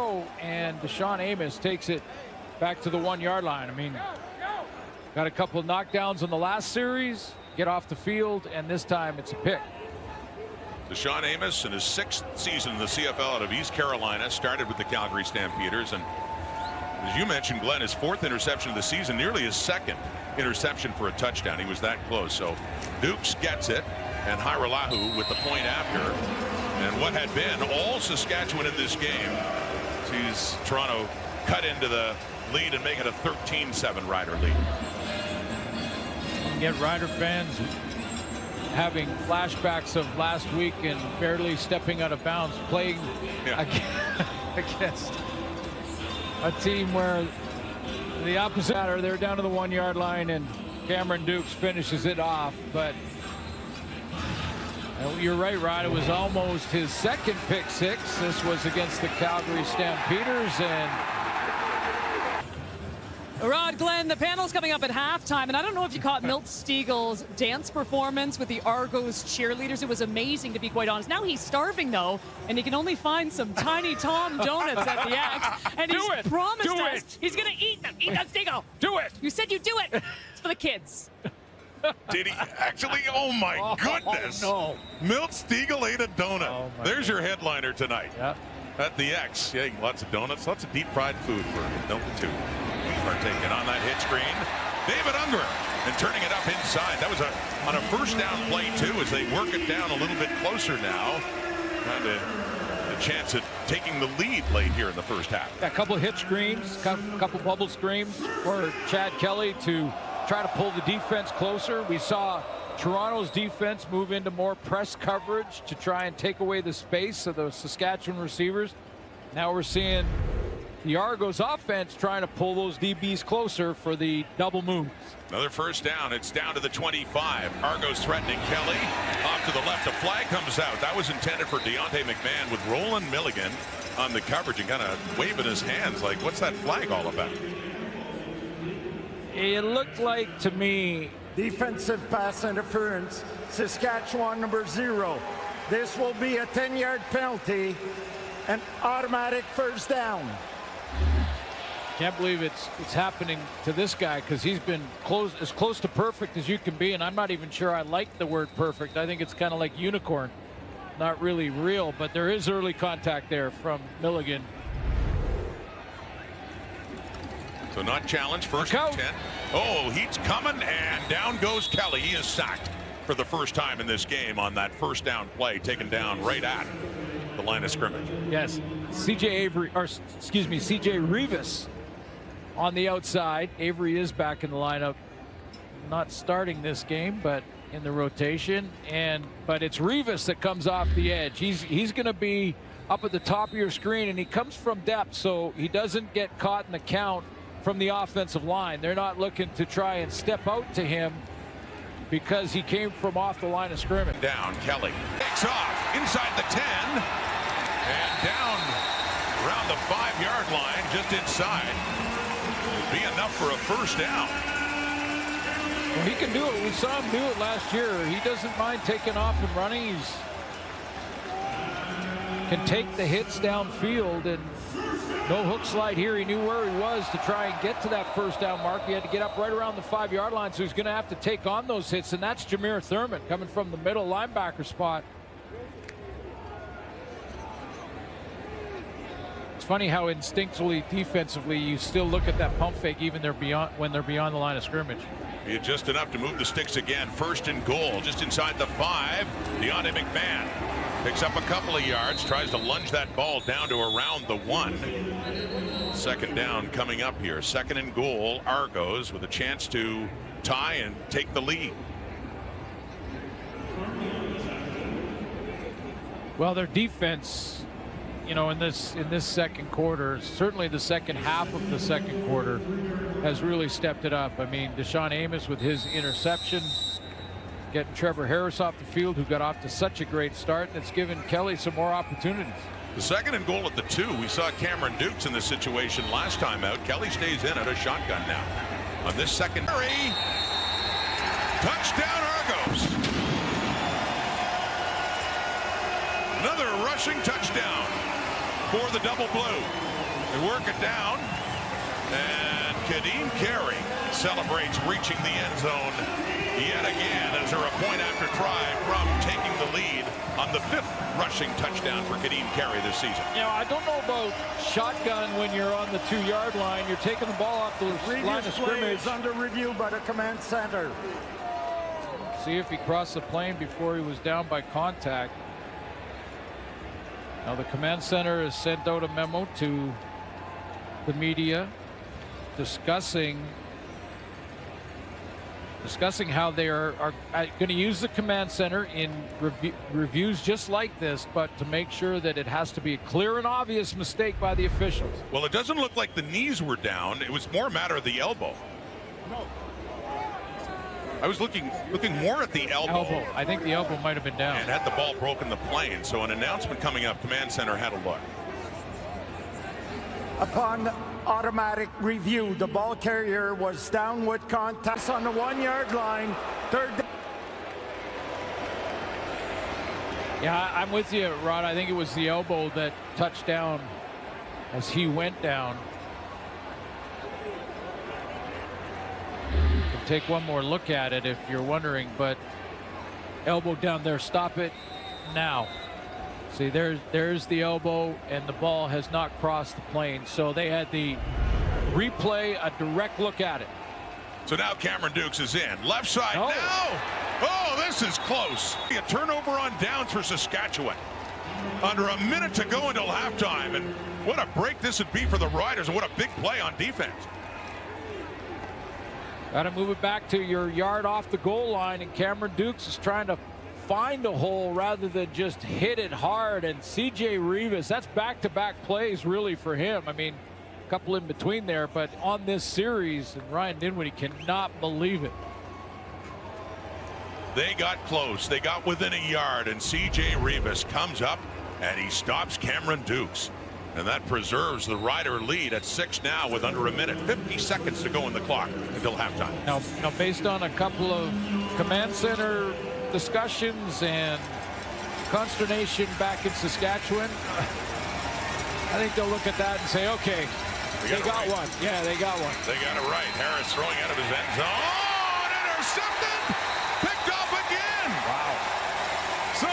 Speaker 5: throw, and Deshaun Amos takes it back to the 1-yard line. I mean, got a couple of knockdowns in the last series, get off the field, and this time it's a pick.
Speaker 9: Deshaun Amos in his 6th season in the CFL out of East Carolina, started with the Calgary Stampeders, and as you mentioned, Glenn, his 4th interception of the season, nearly his 2nd interception for a touchdown. He was that close. So Dukes gets it, and Hajrullahu with the point after. And what had been all Saskatchewan in this game sees Toronto cut into the lead and make it a 13-7 Rider lead.
Speaker 5: Get Rider fans having flashbacks of last week and barely stepping out of bounds, playing against a team where the opposite matter, they're down to the 1-yard line and Cameron Dukes finishes it off. But you're right, Rod, it was almost his 2nd pick 6. This was against the Calgary Stampeders. And
Speaker 8: Rod, Glenn, the panel's coming up at halftime, and I don't know if you caught Milt Stiegel's dance performance with the Argos cheerleaders. It was amazing, to be quite honest. Now he's starving, though, and he can only find some Tiny Tom donuts at the X. And he's promised us he's going to eat them. Eat them, Stiegel.
Speaker 5: Do it.
Speaker 8: You said you'd do it. It's for the kids.
Speaker 9: Did he actually? Oh, my goodness.
Speaker 5: No.
Speaker 9: Milt Stiegel ate a donut. There's your headliner tonight.
Speaker 5: Yep.
Speaker 9: At the X. Yeah, lots of donuts, lots of deep-fried food for Milton, too. Partaking on that hit screen. David Unger, and turning it up inside. That was on a first down play, too, as they work it down a little bit closer now. Kind of a chance at taking the lead late here in the first half.
Speaker 5: A couple of hit screens, couple bubble screens for Chad Kelly to try to pull the defense closer. We saw Toronto's defense move into more press coverage to try and take away the space of the Saskatchewan receivers. Now we're seeing the Argos offense trying to pull those DBs closer for the double moves.
Speaker 9: Another first down. It's down to the 25. Argos threatening Kelly. Off to the left. A flag comes out. That was intended for Deontay McMahon with Roland Milligan on the coverage and kind of waving his hands like, what's that flag all about?
Speaker 5: It looked like to me.
Speaker 10: Defensive pass interference. Saskatchewan number 0. This will be a 10-yard penalty. An automatic first down.
Speaker 5: Can't believe it's happening to this guy, because he's been as close to perfect as you can be, and I'm not even sure I like the word perfect. I think it's kind of like unicorn, not really real, but there is early contact there from Milligan.
Speaker 9: So not challenged, first and 10. Oh, he's coming, and down goes Kelly. He is sacked for the first time in this game on that first down play, taken down right at the line of scrimmage.
Speaker 5: Yes, CJ Rivas on the outside. Avery is back in the lineup, not starting this game, but in the rotation. But it's Rivas that comes off the edge. He's going to be up at the top of your screen, and he comes from depth, so he doesn't get caught in the count from the offensive line. They're not looking to try and step out to him because he came from off the line of scrimmage.
Speaker 9: Down, Kelly takes off inside the 10 and down around the 5-yard line, just inside. It'll be enough for a first down.
Speaker 5: Well, he can do it. We saw him do it last year. He doesn't mind taking off and running. He can take the hits downfield, and no hook slide here. He knew where he was to try and get to that first down mark. He had to get up right around the 5-yard line, so he's going to have to take on those hits, and that's Jameer Thurman coming from the middle linebacker spot. It's funny how instinctually, defensively, you still look at that pump fake even when they're beyond the line of scrimmage.
Speaker 9: He had just enough to move the sticks again. First and goal, just inside the 5. Deontay McMahon picks up a couple of yards, tries to lunge that ball down to around the 1. Second down coming up here. Second and goal, Argos with a chance to tie and take the lead.
Speaker 5: Well, their defense, you know, in this second quarter, certainly the second half of the second quarter, has really stepped it up. I mean, Deshaun Amos with his interception, getting Trevor Harris off the field, who got off to such a great start, and it's given Kelly some more opportunities.
Speaker 9: The second and goal at the 2. We saw Cameron Dukes in this situation last time out. Kelly stays in at a shotgun now. On this second, touchdown Argos. Another rushing touchdown for the double blue. They work it down, and Kadeem Carey celebrates reaching the end zone yet again as there a point after try from taking the lead on the 5th rushing touchdown for Kadeem Carey this season.
Speaker 5: You know, I don't know about shotgun when you're on the 2-yard line. You're taking the ball off the line of scrimmage.
Speaker 10: Is under review by the command center.
Speaker 5: See if he crossed the plane before he was down by contact. Now the command center has sent out a memo to the media discussing how they are going to use the command center in reviews just like this, but to make sure that it has to be a clear and obvious mistake by the officials.
Speaker 9: Well, it doesn't look like the knees were down. It was more a matter of the elbow.
Speaker 5: No.
Speaker 9: I was looking more at the elbow.
Speaker 5: I think the elbow might have been down.
Speaker 9: And had the ball broken the plane. So an announcement coming up, command center had a look.
Speaker 10: Upon automatic review, the ball carrier was down with contact on the 1-yard line. Third.
Speaker 5: Yeah, I'm with you, Rod. I think it was the elbow that touched down as he went down. You can take one more look at it if you're wondering, but elbow down there. Stop it now. See, there's the elbow, and the ball has not crossed the plane. So they had the replay, a direct look at it.
Speaker 9: So now Cameron Dukes is in. Left side now. Oh, this is close. A turnover on downs for Saskatchewan. Under a minute to go until halftime. And what a break this would be for the Riders, and what a big play on defense.
Speaker 5: Got to move it back to your yard off the goal line, and Cameron Dukes is trying to find a hole rather than just hit it hard. And C.J. Rivas, that's back-to-back plays really for him. I mean, a couple in between there, but on this series, and Ryan Dinwiddie cannot believe it.
Speaker 9: They got close. They got within a yard, and C.J. Rivas comes up, and he stops Cameron Dukes. And that preserves the Rider lead at 6 now with under a minute, 50 seconds to go in the clock until halftime.
Speaker 5: Now based on a couple of command center discussions and consternation back in Saskatchewan, I think they'll look at that and say, okay, they got one. Yeah, they got one.
Speaker 9: They got it right. Harris throwing out of his end zone. Oh, and intercepted! Picked off again!
Speaker 5: Wow.
Speaker 9: So,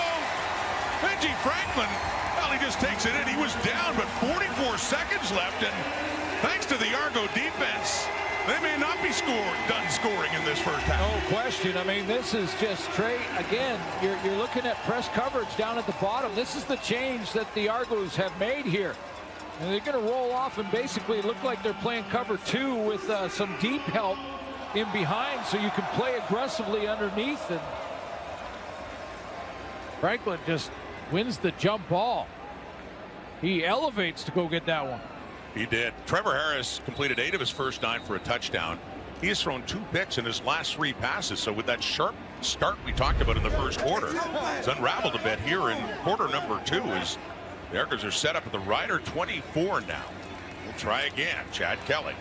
Speaker 9: Benji Franklin, well, he just takes it in. He was down, but 44 seconds left, and thanks to the Argo defense, they may not be done scoring in this first half.
Speaker 5: No question. I mean, this is just straight. Again, you're looking at press coverage down at the bottom. This is the change that the Argos have made here. And they're going to roll off and basically look like they're playing cover 2 with some deep help in behind, so you can play aggressively underneath. And Franklin just wins the jump ball. He elevates to go get that one.
Speaker 9: He did. Trevor Harris completed 8 of his first 9 for a touchdown. He has thrown 2 picks in his last 3 passes. So with that sharp start we talked about in the first quarter, it's unraveled a bit here in quarter number 2 as the Argos are set up at the Rider 24 now. We'll try again. Chad Kelly.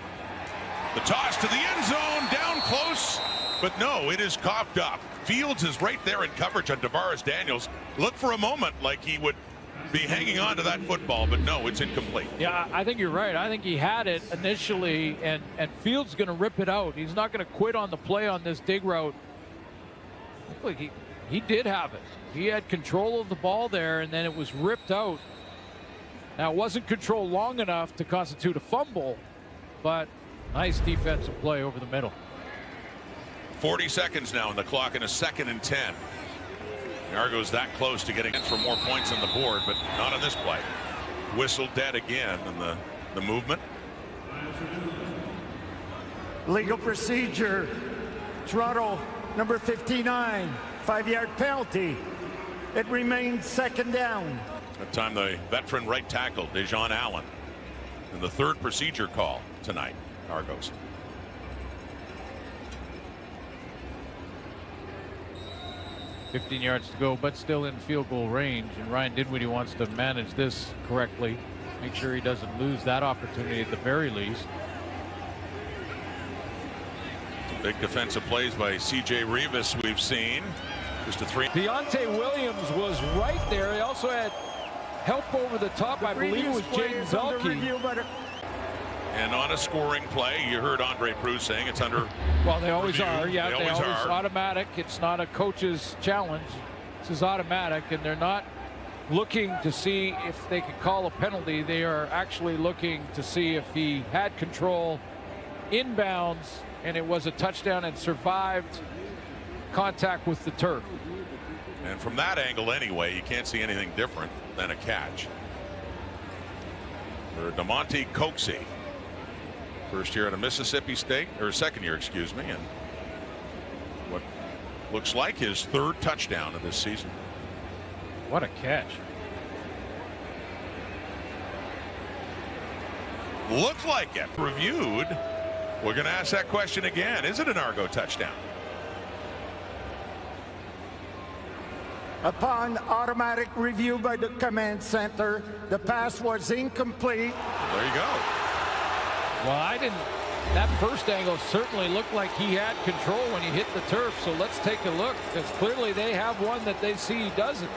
Speaker 9: The toss to the end zone, down close, but no, it is coughed up. Fields is right there in coverage on Tavares Daniels. Looked for a moment like he would be hanging on to that football, but no, it's incomplete.
Speaker 5: Yeah, I think you're right. I think he had it initially, and Fields going to rip it out. He's not going to quit on the play on this dig route. Look, he did have it. He had control of the ball there, and then it was ripped out. Now, it wasn't controlled long enough to constitute a fumble, but nice defensive play over the middle.
Speaker 9: 40 seconds now on the clock and a 2nd and 10. The Argos that close to getting for more points on the board, but not on this play. Whistle dead again in the movement.
Speaker 10: Legal procedure. Toronto, number 59, 5-yard penalty. It remains 2nd down.
Speaker 9: That time the veteran right tackle, Dejon Allen. And the 3rd procedure call tonight, Argos.
Speaker 5: 15 yards to go, but still in field goal range. And Ryan Dinwiddie wants to manage this correctly, make sure he doesn't lose that opportunity at the very least.
Speaker 9: Big defensive plays by C.J. Rivas we've seen. Just a 3.
Speaker 5: Deontay Williams was right there. He also had help over the top. I believe it was Jaden Velke.
Speaker 9: And on a scoring play, you heard Andre Proulx saying it's under.
Speaker 5: Well, they always
Speaker 9: review.
Speaker 5: are. Yeah,
Speaker 9: they always are.
Speaker 5: Automatic. It's not a coach's challenge. This is automatic, and they're not looking to see if they could call a penalty. They are actually looking to see if he had control inbounds, and it was a touchdown and survived contact with the turf.
Speaker 9: And from that angle anyway, you can't see anything different than a catch. For DeMonte Coxey. First year at a Mississippi State, or second year, excuse me, and what looks like his 3rd touchdown of this season.
Speaker 5: What a catch.
Speaker 9: Looked like it. Reviewed. We're going to ask that question again. Is it an Argo touchdown?
Speaker 10: Upon automatic review by the command center, the pass was incomplete.
Speaker 9: There you go.
Speaker 5: Well, I didn't. That first angle certainly looked like he had control when he hit the turf. So let's take a look, because clearly they have one that they see he doesn't.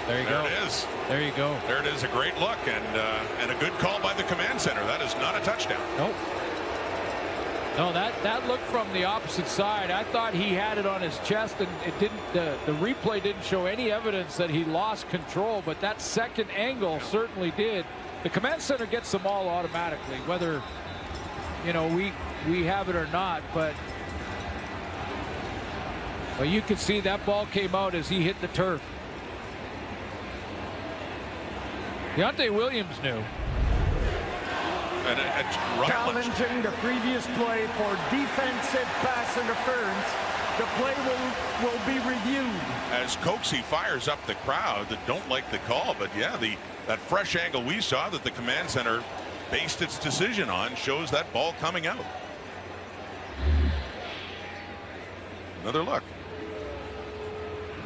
Speaker 5: There you go.
Speaker 9: There it is.
Speaker 5: There you go.
Speaker 9: There it is. A great look and a good call by the command center. That is not a touchdown.
Speaker 5: Nope. No, that looked from the opposite side. I thought he had it on his chest, and it didn't. The replay didn't show any evidence that he lost control, but that second angle certainly did. The command center gets them all automatically, whether we have it or not. But you could see that ball came out as he hit the turf. Deontay Williams knew.
Speaker 10: Challenging the previous play for defensive pass interference. The play will be reviewed.
Speaker 9: As Coxey fires up the crowd that don't like the call, but yeah, that fresh angle we saw that the command center based its decision on shows that ball coming out. Another look.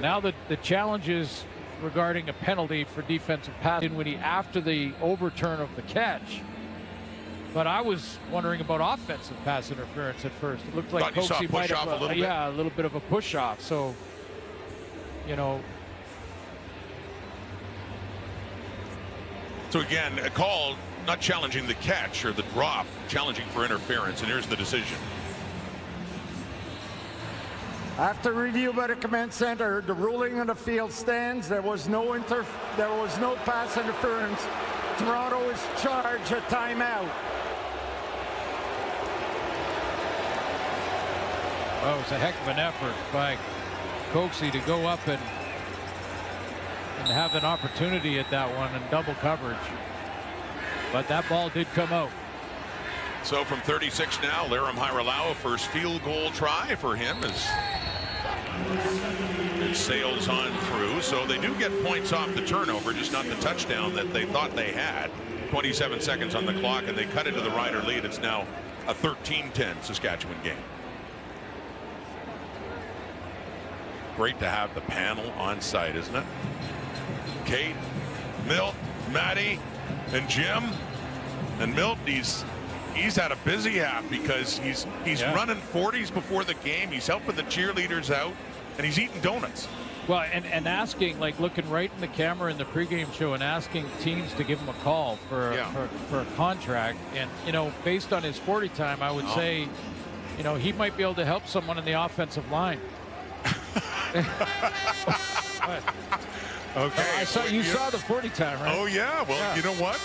Speaker 5: Now the challenge is regarding a penalty for defensive pass after the overturn of the catch. But I was wondering about offensive pass interference at first. It looked like Coxey might have a little bit of a push off. So,
Speaker 9: So again, a call not challenging the catch or the drop, challenging for interference, and here's the decision.
Speaker 10: After review by the command center, the ruling on the field stands. There was no pass interference. Toronto is charged a timeout.
Speaker 5: Oh, it's a heck of an effort by Coxey to go up and have an opportunity at that one and double coverage. But that ball did come out.
Speaker 9: So from 36 now, Laram Hairolau, first field goal try for him as it sails on through. So they do get points off the turnover, just not the touchdown that they thought they had. 27 seconds on the clock, and they cut into the Rider lead. It's now a 13-10 Saskatchewan game. Great to have the panel on site, isn't it? Kate, Milt, Maddie, and Jim. And Milt, he's had a busy half because he's running 40s before the game. He's helping the cheerleaders out, and he's eating donuts.
Speaker 5: Well, and asking, like looking right in the camera in the pregame show and asking teams to give him a call for a contract. And, based on his 40 time, I would say, he might be able to help someone in the offensive line.
Speaker 9: Okay.
Speaker 5: You saw the 40 time, right?
Speaker 9: Oh, yeah. Well,
Speaker 5: yeah.
Speaker 9: You know what?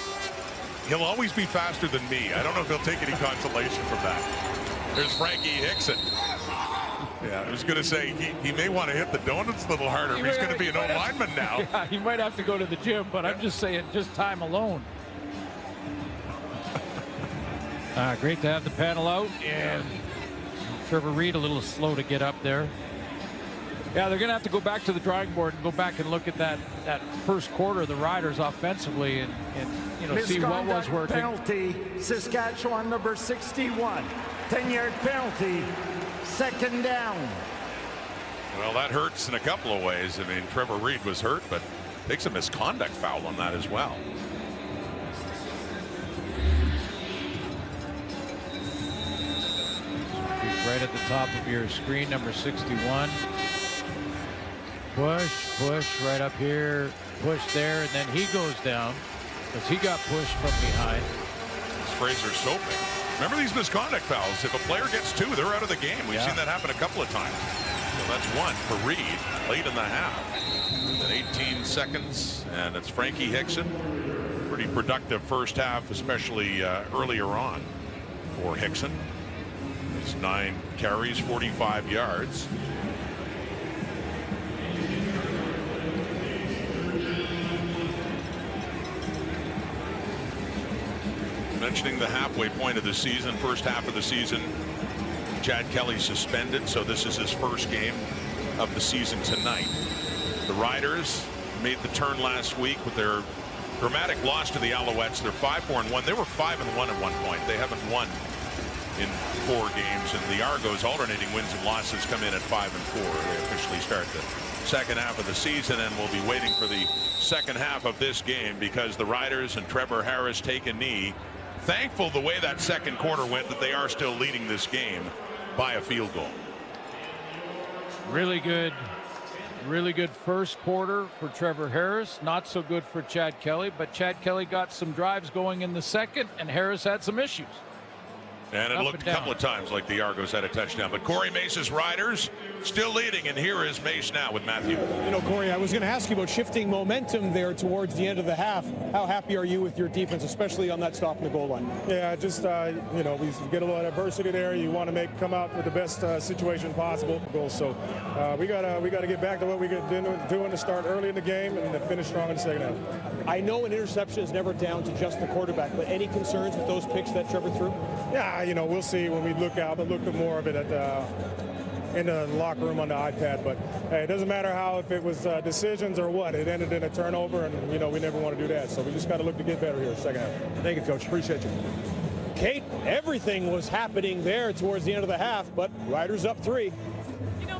Speaker 9: He'll always be faster than me. I don't know if he'll take any consolation from that. There's Frankie Hickson. Yeah, I was going to say, he may want to hit the donuts a little harder. He's going to be an old lineman now.
Speaker 5: Yeah, he might have to go to the gym, but I'm just saying, just time alone. Great to have the panel out, and Trevor Reed a little slow to get up there. Yeah, they're going to have to go back to the drawing board and go back and look at that first quarter of the Riders offensively and see what was working.
Speaker 10: Penalty, Saskatchewan number 61. 10-yard penalty, second down.
Speaker 9: Well, that hurts in a couple of ways. I mean, Trevor Reed was hurt, but takes a misconduct foul on that as well.
Speaker 5: Right at the top of your screen, number 61. Push right up here, push there, and then he goes down because he got pushed from behind.
Speaker 9: It's Fraser Soping. Remember these misconduct fouls. If a player gets 2, they're out of the game. We've seen that happen a couple of times. So that's 1 for Reed late in the half. And 18 seconds, and it's Frankie Hickson. Pretty productive first half, especially earlier on for Hickson. It's 9 carries, 45 yards. Mentioning the halfway point of the season, first half of the season, Chad Kelly suspended, so this is his first game of the season tonight. The Riders made the turn last week with their dramatic loss to the Alouettes. They're 5-4-1. They were 5-1 at one point. They haven't won in 4 games, and the Argos alternating wins and losses come in at 5-4. They officially start the second half of the season, and we'll be waiting for the second half of this game because the Riders and Trevor Harris take a knee. Thankful the way that second quarter went that they are still leading this game by a field goal.
Speaker 5: Really good first quarter for Trevor Harris. Not so good for Chad Kelly, but Chad Kelly got some drives going in the second, and Harris had some issues.
Speaker 9: And it looked a couple of times like the Argos had a touchdown. But Corey Mace's Riders still leading, and here is Mace now with Matthew.
Speaker 14: You know, Corey, I was going to ask you about shifting momentum there towards the end of the half. How happy are you with your defense, especially on that stop in the goal line?
Speaker 20: Yeah, just, you know, we get a lot of adversity there. You want to come out with the best situation possible. So we gotta get back to what we got doing to start early in the game and to finish strong in the second half.
Speaker 14: I know an interception is never down to just the quarterback, but any concerns with those picks that Trevor threw?
Speaker 20: Yeah, you know, we'll see when we look out. But look at more of it in the locker room on the iPad. But hey, it doesn't matter how, if it was decisions or what. It ended in a turnover, and you know we never want to do that. So we just got to look to get better here second half.
Speaker 14: Thank you, Coach. Appreciate you. Kate, everything was happening there towards the end of the half, but Riders up 3.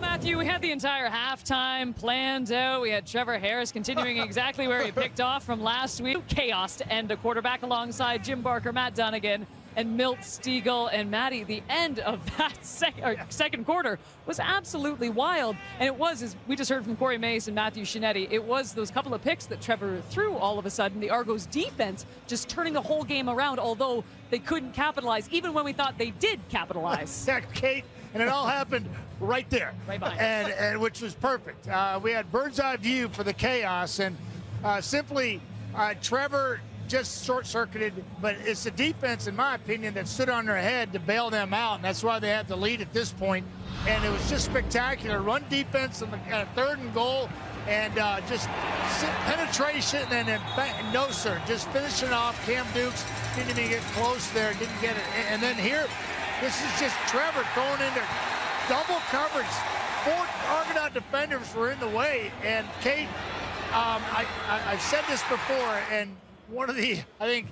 Speaker 8: Matthew, we had the entire halftime planned out. We had Trevor Harris continuing exactly where he picked off from last week. Chaos to end a quarterback alongside Jim Barker, Matt Dunnigan, and Milt Stiegel. And Matty, the end of that second quarter was absolutely wild. And it was, as we just heard from Corey Mace and Matthew Shinetti, it was those couple of picks that Trevor threw all of a sudden. The Argos defense just turning the whole game around, although they couldn't capitalize, even when we thought they did capitalize.
Speaker 21: Kate, and it all happened right there.
Speaker 8: Right behind.
Speaker 21: And which was perfect. We had bird's eye view for the chaos, and simply Trevor just short-circuited, but it's the defense, in my opinion, that stood on their head to bail them out, and that's why they had the lead at this point. And it was just spectacular. Run defense on the 3rd and goal, and just penetration, and then no, sir, just finishing off. Cam Dukes didn't even get close there, didn't get it. And then here, this is just Trevor throwing into double coverage. 4 Argonaut defenders were in the way, and Kate, I've said this before, and one of the, I think,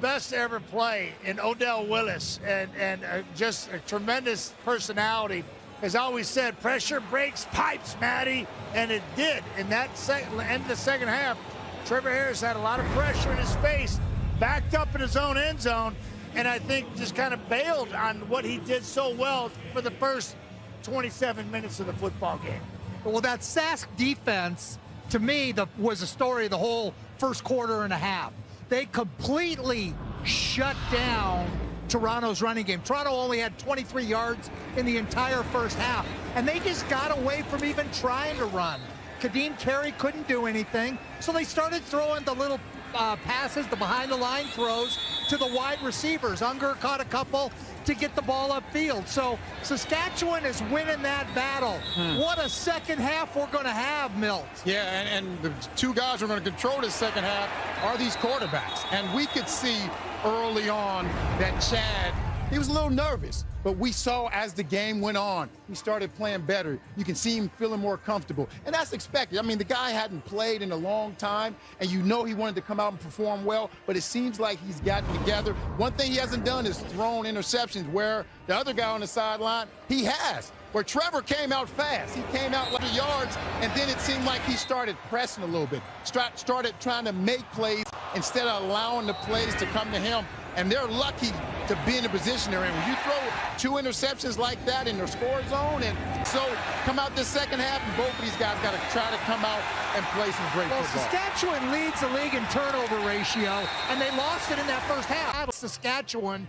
Speaker 21: best to ever play in Odell Willis, and just a tremendous personality, has always said, pressure breaks pipes, Matty, and it did. In that end of the second half, Trevor Harris had a lot of pressure in his face, backed up in his own end zone, and I think just kind of bailed on what he did so well for the first 27 minutes of the football game. Well, that Sask defense, to me, was the story of the whole first quarter and a half. They completely shut down Toronto's running game. Toronto only had 23 yards in the entire first half, and they just got away from even trying to run. Kadeem Carey couldn't do anything, so they started throwing the little passes, the behind-the-line throws to the wide receivers. Unger caught a couple to get the ball upfield. So Saskatchewan is winning that battle. What a second half we're going to have, Milt.
Speaker 22: Yeah, and the 2 guys who are going to control this second half are these quarterbacks. And we could see early on that Chad, he was a little nervous. But we saw as the game went on, he started playing better. You can see him feeling more comfortable. And that's expected. I mean, the guy hadn't played in a long time, and you know he wanted to come out and perform well, but it seems like he's gotten together. One thing he hasn't done is thrown interceptions, where the other guy on the sideline, he has. Where Trevor came out fast. He came out like yards, and then it seemed like he started pressing a little bit, started trying to make plays instead of allowing the plays to come to him. And they're lucky to be in the position they're in. When you throw 2 interceptions like that in their score zone, and so come out this second half, and both of these guys got to try to come out and play some great football.
Speaker 21: Saskatchewan leads the league in turnover ratio, and they lost it in that first half. Saskatchewan,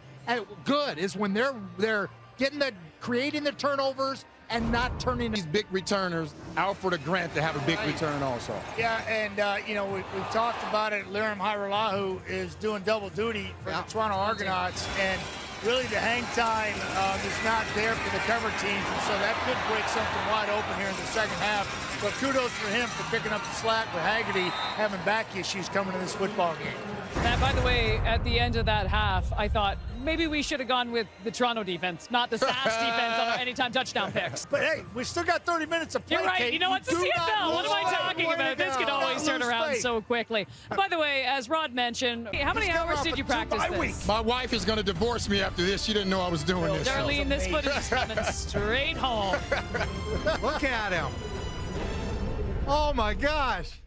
Speaker 21: good, is when they're getting creating the turnovers and not turning
Speaker 22: these big returners. Alfred or Grant to have a big return also.
Speaker 21: Yeah, and you know, we talked about it. Liram Hajrullahu is doing double duty for the Toronto Argonauts, and really the hang time is not there for the cover teams, and so that could break something wide open here in the second half. But kudos for him for picking up the slack with Haggerty having back issues coming to this football game.
Speaker 8: And by the way, at the end of that half, I thought maybe we should have gone with the Toronto defense, not the Sask defense on our anytime touchdown picks.
Speaker 21: But hey, we still got 30 minutes of play.
Speaker 8: You're right.
Speaker 21: Kate.
Speaker 8: You know what? It's the CFL. What am I talking about? This can always turn around so quickly. By the way, as Rod mentioned, how many hours did you practice this?
Speaker 22: My wife is going to divorce me after this. She didn't know I was doing this.
Speaker 8: Darlene, this footage is coming straight home.
Speaker 21: Look at him. Oh, my gosh.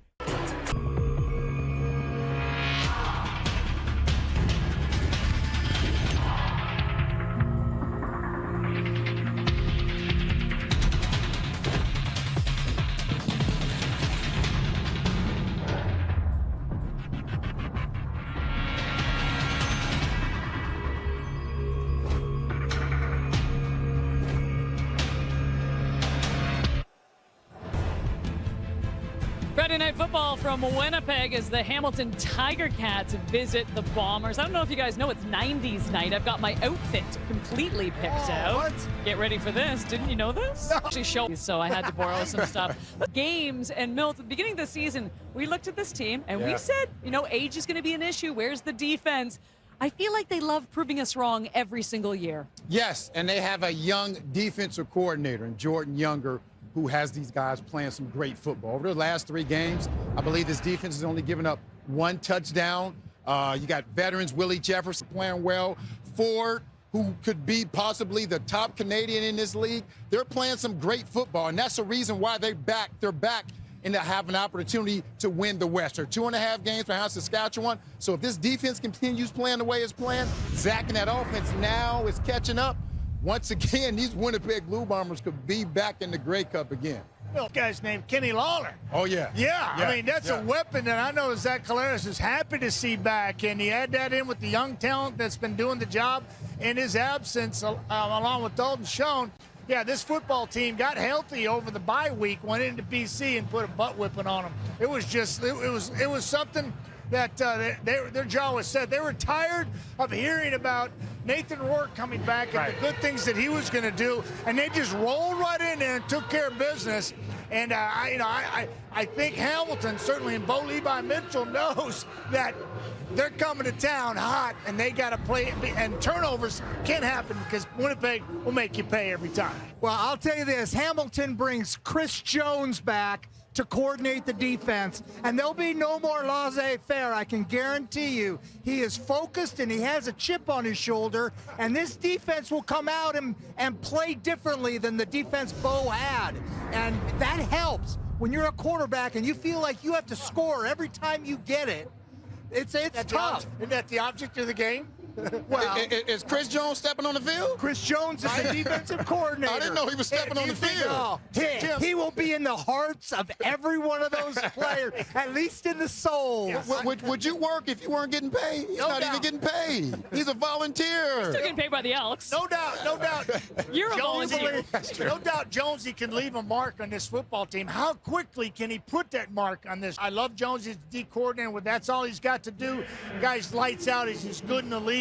Speaker 8: Friday Night Football from Winnipeg as the Hamilton Tiger Cats visit the Bombers. I don't know if you guys know it's 90s night. I've got my outfit completely picked out.
Speaker 21: What?
Speaker 8: Get ready for this. Didn't you know this? No. Actually, show so I had to borrow some stuff. Games and Mills, at the beginning of the season, we looked at this team and we said, you know, age is going to be an issue. Where's the defense? I feel like they love proving us wrong every single year.
Speaker 22: Yes, and they have a young defensive coordinator in Jordan Younger, who has these guys playing some great football. Over the last 3 games, I believe this defense has only given up 1 touchdown. You got veterans, Willie Jefferson playing well. Ford, who could be possibly the top Canadian in this league. They're playing some great football, and that's the reason why they're back and to have an opportunity to win the West. They're 2.5 games behind Saskatchewan. So if this defense continues playing the way it's playing, Zach and that offense now is catching up. Once again, these Winnipeg Blue Bombers could be back in the Grey Cup again.
Speaker 21: Well, guy's named Kenny Lawler.
Speaker 22: Oh, yeah.
Speaker 21: Yeah, I mean, that's a weapon that I know Zach Collaros is happy to see back, and he had that in with the young talent that's been doing the job in his absence, along with Dalton Schoen. Yeah, this football team got healthy over the bye week, went into BC and put a butt whipping on them. It was just, it was something that their jaw was set. They were tired of hearing about Nathan Rourke coming back and the good things that he was going to do, and they just rolled right in there and took care of business. And I think Hamilton, certainly, and Bo Levi Mitchell knows that they're coming to town hot, and they got to play. And turnovers can't happen because Winnipeg will make you pay every time. Well, I'll tell you this: Hamilton brings Chris Jones back to coordinate the defense, and there'll be no more laissez-faire, I can guarantee you. He is focused and he has a chip on his shoulder, and this defense will come out and play differently than the defense Bo had, and that helps. When you're a quarterback and you feel like you have to score every time you get it, it's tough. Isn't that the object of the game?
Speaker 22: Well, is Chris Jones stepping on the field?
Speaker 21: Chris Jones is the defensive coordinator.
Speaker 22: I didn't know he was stepping on the field.
Speaker 21: He will be in the hearts of every one of those players, at least in the soul.
Speaker 22: Yes. Would you work if you weren't getting paid? He's not even getting paid. He's a volunteer.
Speaker 8: He's still getting paid by the Elks.
Speaker 21: No doubt.
Speaker 8: You're a volunteer.
Speaker 21: No doubt Jonesy can leave a mark on this football team. How quickly can he put that mark on this? I love Jones. He's D coordinator. That's all he's got to do. Guy's lights out. He's good in the league.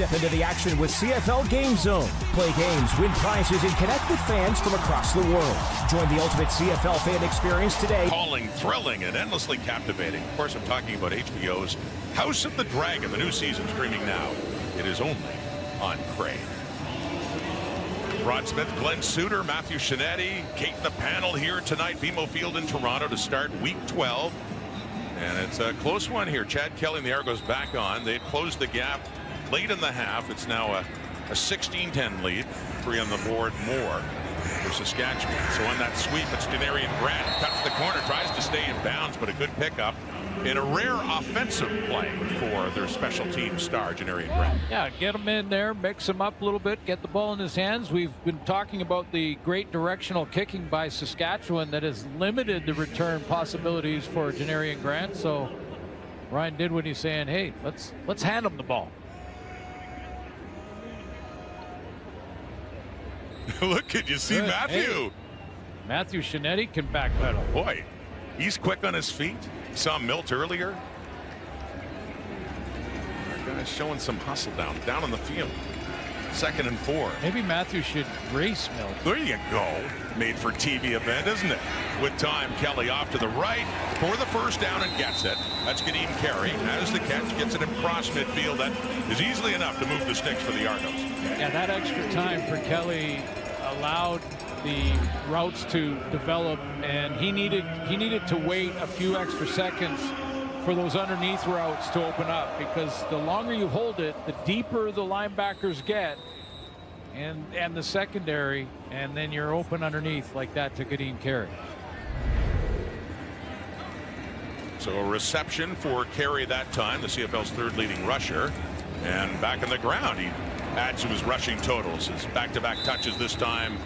Speaker 11: Step into the action with CFL Game Zone. Play games, win prizes, and connect with fans from across the world. Join the ultimate CFL fan experience today.
Speaker 9: Calling, thrilling, and endlessly captivating. Of course, I'm talking about HBO's House of the Dragon, the new season streaming now. It is only on Crave. Rod Smith, Glenn Suter, Matthew Shinetti, Kate in the panel here tonight. BMO Field in Toronto to start week 12. And it's a close one here. Chad Kelly and the Argos back on. They closed the gap late in the half. It's now a 16-10 lead. 3 on the board more for Saskatchewan. So on that sweep, it's Denarian Grant. Cuts the corner, tries to stay in bounds, but a good pickup in a rare offensive play for their special team star, Denarian Grant.
Speaker 5: Yeah, get him in there, mix him up a little bit, get the ball in his hands. We've been talking about the great directional kicking by Saskatchewan that has limited the return possibilities for Denarian Grant. So Ryan Dinwiddie saying, hey, let's hand him the ball.
Speaker 9: Look, can you see Matthew?
Speaker 5: Hey, Matthew Shinetti can backpedal.
Speaker 9: Boy, he's quick on his feet. Saw Milt earlier. Guys showing some hustle down on the field. 2nd and 4.
Speaker 5: Maybe Matthew should race Milt.
Speaker 9: There you go. Made for TV event, isn't it? With time, Kelly off to the right for the first down and gets it. That's Kadeem Carey. Has the catch, gets it across midfield. That is easily enough to move the sticks for the Argos.
Speaker 5: Yeah, that extra time for Kelly allowed the routes to develop, and he needed to wait a few extra seconds for those underneath routes to open up, because the longer you hold it, the deeper the linebackers get and the secondary, and then you're open underneath like that to Kadeem Carey.
Speaker 9: So a reception for Carey that time, the CFL's 3rd leading rusher, and back on the ground he adds to his rushing totals. His back-to-back touches this time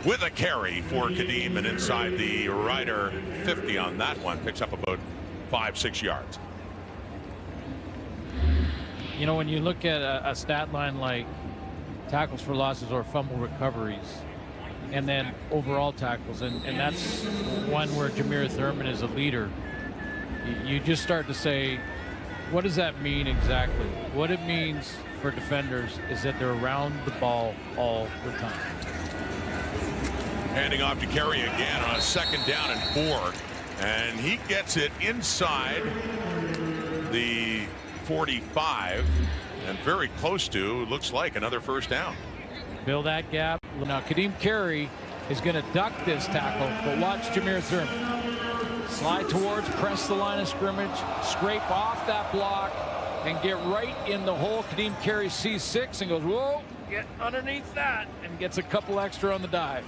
Speaker 9: with a carry for Kadeem, and inside the Rider 50 on that one. Picks up about 5-6 yards.
Speaker 5: You know, when you look at a stat line like tackles for losses or fumble recoveries, and then overall tackles, and that's one where Jameer Thurman is a leader, you just start to say, what does that mean exactly? What it means for defenders is that they're around the ball all the time.
Speaker 9: Handing off to Carey again on a 2nd down and 4. And he gets it inside the 45 and very close to, looks like, another first down.
Speaker 5: Fill that gap. Now Kadeem Carey is going to duck this tackle, but watch Jameer Thurman. Slide towards, press the line of scrimmage, scrape off that block, and get right in the hole. Kadeem Carey sees 6 and goes, whoa, get underneath that, and gets a couple extra on the dive.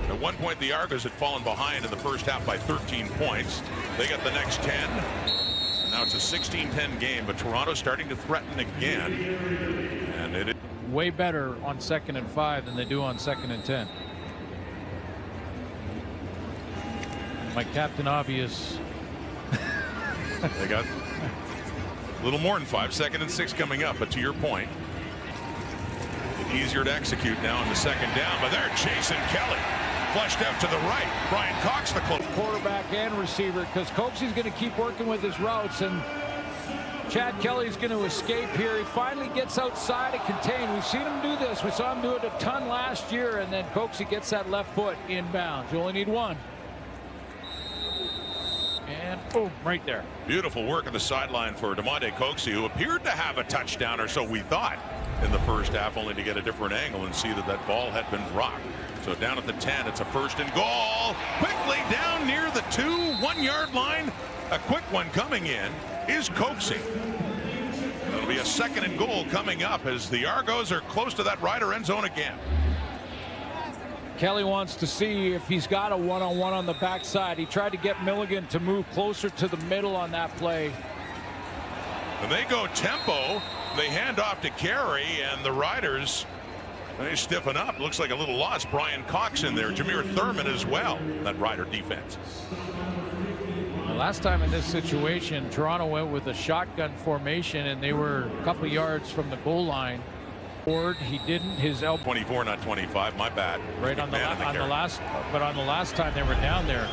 Speaker 9: At one point, the Argos had fallen behind in the first half by 13 points. They got the next 10. Now it's a 16-10 game, but Toronto starting to threaten again. And it is
Speaker 5: way better on 2nd and 5 than they do on 2nd and 10. My Captain Obvious.
Speaker 9: They got a little more than 5. 2nd and 6 coming up, but to your point, easier to execute now in the 2nd down, but they're chasing Kelly. Flushed out to the right. Brian Cox, the close
Speaker 5: quarterback and receiver, because Coxie's going to keep working with his routes, and Chad Kelly's going to escape here. He finally gets outside and contain. We've seen him do this. We saw him do it a ton last year, and then Coxie gets that left foot inbounds. You only need one. And boom, right there.
Speaker 9: Beautiful work on the sideline for DeMonte Coxie, who appeared to have a touchdown, or so we thought, in the first half, only to get a different angle and see that that ball had been rocked. So down at the 10, it's a 1st and goal. Quickly down near the 1-yard line. A quick one coming in is Coxie. It'll be a 2nd and goal coming up as the Argos are close to that Rider end zone again.
Speaker 5: Kelly wants to see if he's got a one-on-one on the backside. He tried to get Milligan to move closer to the middle on that play.
Speaker 9: And they go tempo. They hand off to Carey, and the Riders, they stiffen up. Looks like a little loss. Brian Cox in there. Jameer Thurman as well. That Rider defense.
Speaker 5: Last time in this situation, Toronto went with a shotgun formation, and they were a couple yards from the goal line. Ford, he didn't. His elbow.
Speaker 9: 24, not 25. My bad.
Speaker 5: Right on the last, but on the last time they were down there,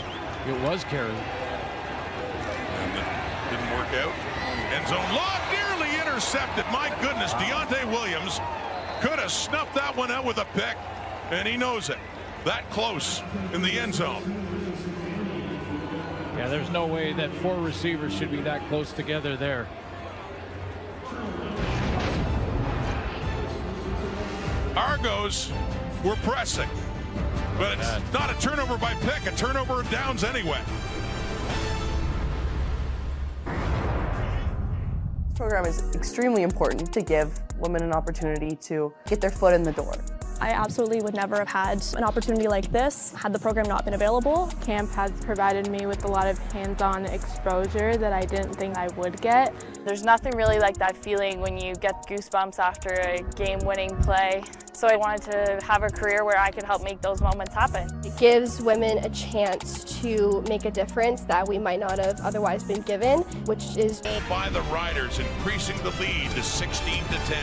Speaker 5: it was Carey.
Speaker 9: And it didn't work out. End zone lock near nearly intercepted. My goodness, Deontay Williams could have snuffed that one out with a pick, and he knows it. That close in the end zone.
Speaker 5: Yeah, there's no way that 4 receivers should be that close together there.
Speaker 9: Argos were pressing, but it's not a turnover by pick, a turnover of downs anyway.
Speaker 15: This program is extremely important to give women an opportunity to get their foot in the door.
Speaker 16: I absolutely would never have had an opportunity like this had the program not been available.
Speaker 3: Camp has provided me with a lot of hands-on exposure that I didn't think I would get.
Speaker 18: There's nothing really like that feeling when you get goosebumps after a game-winning play. So I wanted to have a career where I could help make those moments happen.
Speaker 17: It gives women a chance to make a difference that we might not have otherwise been given, which is
Speaker 9: by the Riders, increasing the lead to 16 to 10.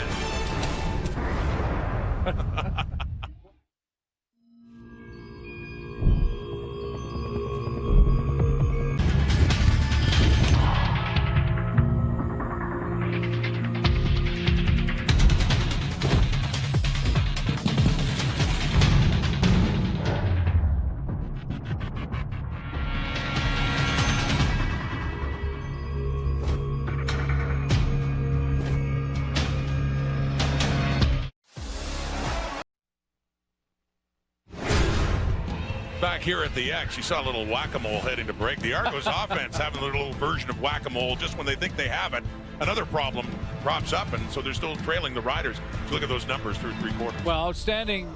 Speaker 9: Back here at the X, you saw a little whack-a-mole heading to break. The Argos offense having a little version of whack-a-mole just when they think they have it. Another problem crops up, and so they're still trailing the Riders. So look at those numbers through 3 quarters.
Speaker 5: Well, outstanding,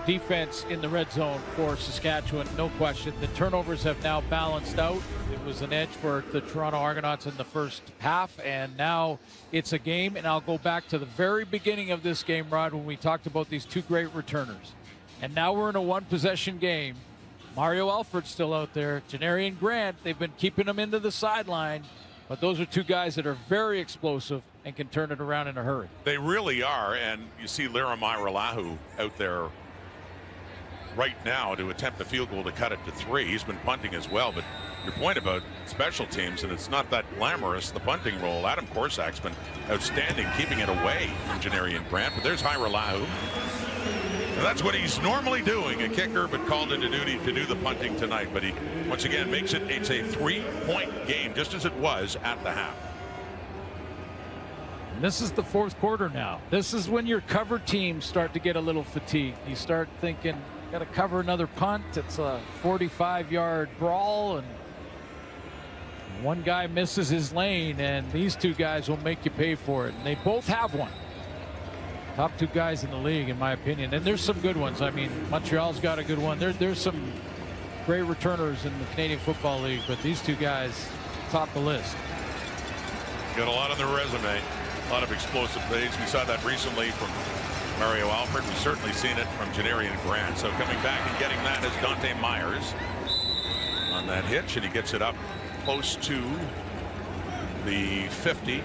Speaker 5: defense in the red zone for Saskatchewan, no question. The turnovers have now balanced out. It was an edge for the Toronto Argonauts in the first half, and now it's a game. And I'll go back to the very beginning of this game, Rod, when we talked about these 2 great returners. And now we're in a 1-possession game. Mario Alford's still out there. Janarian Grant, they've been keeping him into the sideline. But those are 2 guys that are very explosive and can turn it around in a hurry.
Speaker 9: They really are. And you see Laramai Ralahu out there right now to attempt the field goal to cut it to 3. He's been punting as well. But your point about special teams, and it's not that glamorous, the punting role. Adam Korsak's been outstanding, keeping it away from Janarian Grant. But there's Ralahu. And that's what he's normally doing, a kicker, but called into duty to do the punting tonight. But he, once again, makes it's a 3-point game, just as it was at the half.
Speaker 5: And this is the 4th quarter now. This is when your cover teams start to get a little fatigued. You start thinking, got to cover another punt. It's a 45-yard brawl, and one guy misses his lane, and these 2 guys will make you pay for it. And they both have one. Top 2 guys in the league, in my opinion. And there's some good ones. I mean, Montreal's got a good one. There's some great returners in the Canadian Football League, but these 2 guys top the list.
Speaker 9: Got a lot on their resume. A lot of explosive plays. We saw that recently from Mario Alford. We've certainly seen it from Janarian Grant. So coming back and getting that is Dante Myers on that hitch, and he gets it up close to the 50.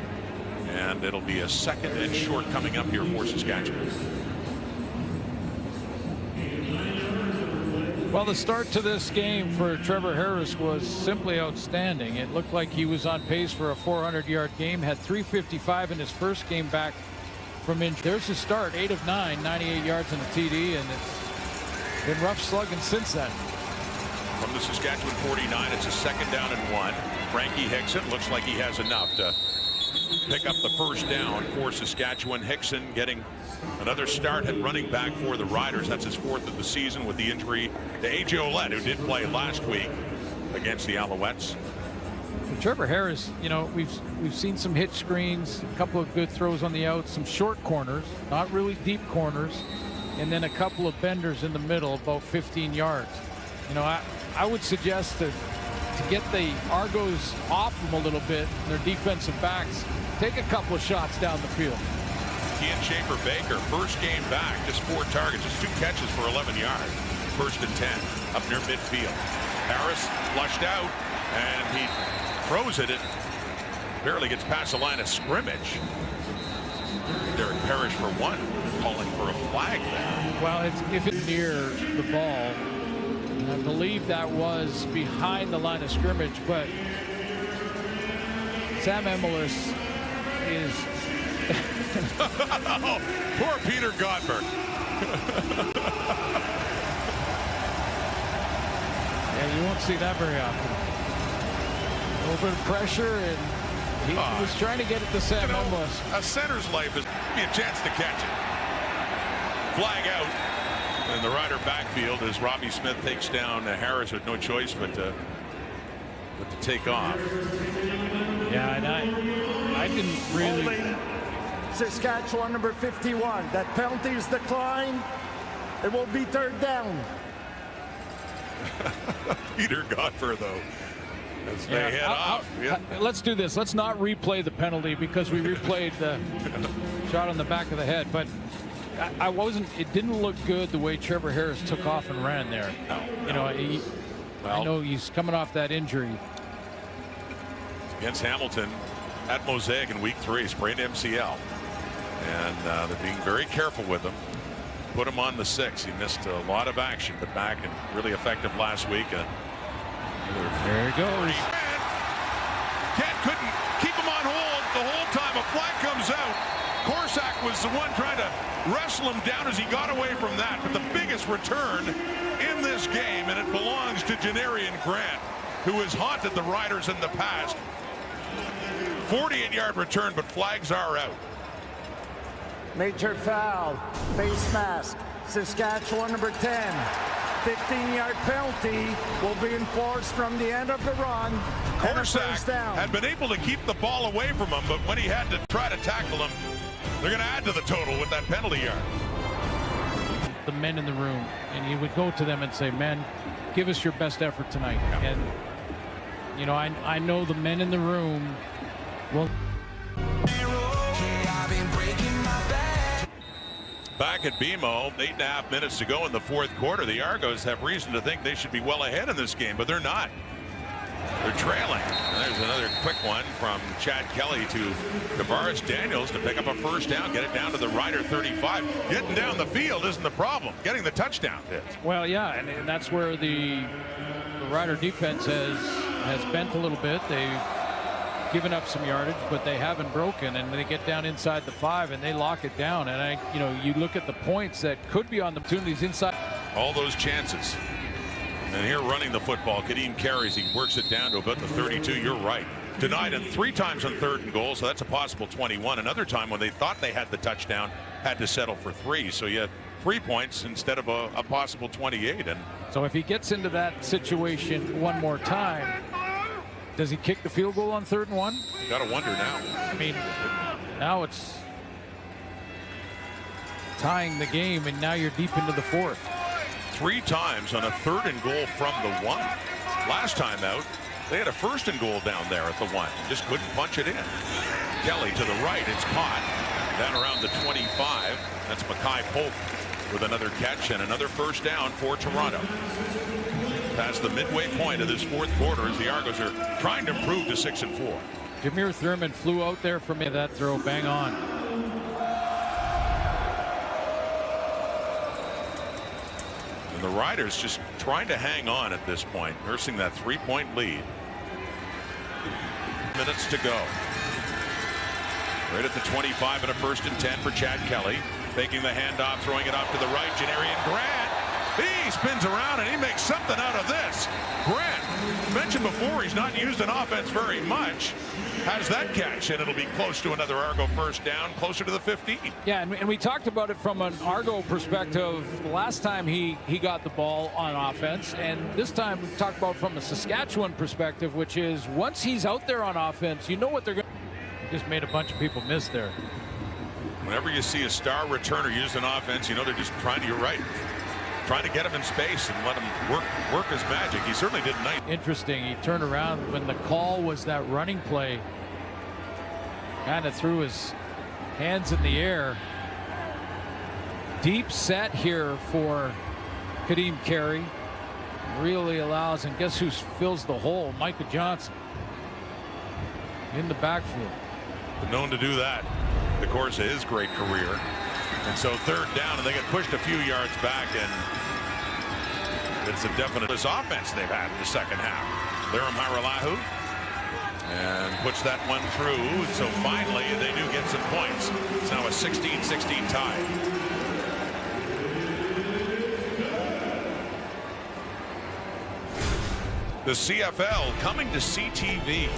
Speaker 9: And it'll be a 2nd and short coming up here for Saskatchewan.
Speaker 5: Well, the start to this game for Trevor Harris was simply outstanding. It looked like he was on pace for a 400-yard game, had 355 in his first game back from injury. There's his start, 8 of 9, 98 yards and a TD, and it's been rough slugging since then.
Speaker 9: From the Saskatchewan 49, it's a 2nd down and 1. Frankie Hickson looks like he has enough to pick up the first down for Saskatchewan. Hickson getting another start at running back for the Riders. That's his 4th of the season with the injury to A.J. Ouellette, who did play last week against the Alouettes.
Speaker 5: Trevor Harris, we've seen some hitch screens, a couple of good throws on the out, some short corners, not really deep corners, and then a couple of benders in the middle, about 15 yards. I would suggest to get the Argos off them a little bit, their defensive backs, take a couple of shots down the field.
Speaker 9: Ian Schaefer-Baker, first game back, just 4 targets, just 2 catches for 11 yards. 1st and 10 up near midfield. Harris flushed out, and he throws it. It barely gets past the line of scrimmage. Derek Parrish for 1, calling for a flag there.
Speaker 5: Well, if it's near the ball, I believe that was behind the line of scrimmage, but Sam Emelis is...
Speaker 9: Oh, poor Peter Godberg.
Speaker 5: Yeah, you won't see that very often. A little bit of pressure, and he was trying to get it to Sam Edwards.
Speaker 9: A center's life is be a chance to catch it. Flag out in the Rider backfield as Robbie Smith takes down Harris with no choice but to take off.
Speaker 5: Yeah, and I didn't really...
Speaker 10: Holding Saskatchewan number 51. That penalty is declined. It will be third down.
Speaker 9: Peter Godber, though, as they head off.
Speaker 5: Let's do this. Let's not replay the penalty because we replayed the shot on the back of the head. But I wasn't. It didn't look good the way Trevor Harris took off and ran there. You know, I know he's coming off that injury
Speaker 9: against Hamilton at Mosaic in week 3, sprained MCL, and they're being very careful with him. Put him on the 6. He missed a lot of action, but back and really effective last week. And
Speaker 5: there he goes.
Speaker 9: Kent couldn't keep him on hold the whole time. A flag comes out. Korsak was the one trying to wrestle him down as he got away from that. But the biggest return in this game, and it belongs to Janarian Grant, who has haunted the Riders in the past. 48-yard return, but flags are out.
Speaker 10: Major foul, face mask, Saskatchewan number 10. 15-yard penalty will be enforced from the end of the run.
Speaker 9: Korsak had been able to keep the ball away from him, but when he had to try to tackle him, they're going to add to the total with that penalty yard.
Speaker 5: The men in the room, and he would go to them and say, "Men, give us your best effort tonight." And you know, I know the men in the room will.
Speaker 9: Back at BMO, 8.5 minutes to go in the fourth quarter. The Argos have reason to think they should be well ahead in this game, but they're not. They're trailing. And there's another quick one from Chad Kelly to Tavares Daniels to pick up a first down, get it down to the Rider 35. Getting down the field isn't the problem. Getting the touchdown is.
Speaker 5: Well, yeah, and that's where the Rider defense has bent a little bit. They've given up some yardage, but they haven't broken, and they get down inside the 5 and they lock it down. And you look at the points that could be on the opportunities inside.
Speaker 9: All those chances. And here running the football, Kadeem carries. He works it down to about the 32. You're right. Denied him 3 times on 3rd and goal, so that's a possible 21. Another time when they thought they had the touchdown, had to settle for 3. So you had 3 points instead of a possible 28. And
Speaker 5: so if he gets into that situation one more time, does he kick the field goal on 3rd and 1?
Speaker 9: You gotta wonder now.
Speaker 5: I mean, now it's tying the game, and now you're deep into the 4th.
Speaker 9: 3 times on a 3rd and goal from the 1. Last time out, they had a 1st and goal down there at the 1. Just couldn't punch it in. Kelly to the right. It's caught down around the 25. That's Mackay Polk with another catch and another first down for Toronto. Past the midway point of this fourth quarter as the Argos are trying to improve to 6-4.
Speaker 5: Jameer Thurman flew out there for me. That throw bang on.
Speaker 9: And the Riders just trying to hang on at this point, nursing that 3-point lead. Minutes to go. Right at the 25 and a 1st and 10 for Chad Kelly. Taking the handoff, throwing it off to the right. Janarian Grant. He spins around and he makes something out of this. Grant, mentioned before, he's not used in offense very much. Has that catch, and it'll be close to another Argo first down, closer to the 15.
Speaker 5: Yeah, and we talked about it from an Argo perspective the last time he got the ball on offense, and this time we talked about from a Saskatchewan perspective, which is once he's out there on offense, you know what they're going to. Just made a bunch of people miss there.
Speaker 9: Whenever you see a star returner used in offense, you know they're just trying to, you're right, trying to get him in space and let him work his magic. He certainly did nice.
Speaker 5: Interesting. He turned around when the call was that running play. Kind of threw his hands in the air. Deep set here for Kadeem Carey. Really allows, and guess who fills the hole? Micah Johnson in the backfield.
Speaker 9: Been known to do that the course of his great career. And so 3rd down, and they get pushed a few yards back, and it's a definite offense they've had in the second half. Liram Haralahu And puts that one through. So finally, they do get some points. It's now a 16-16 tie. The CFL coming to CTV.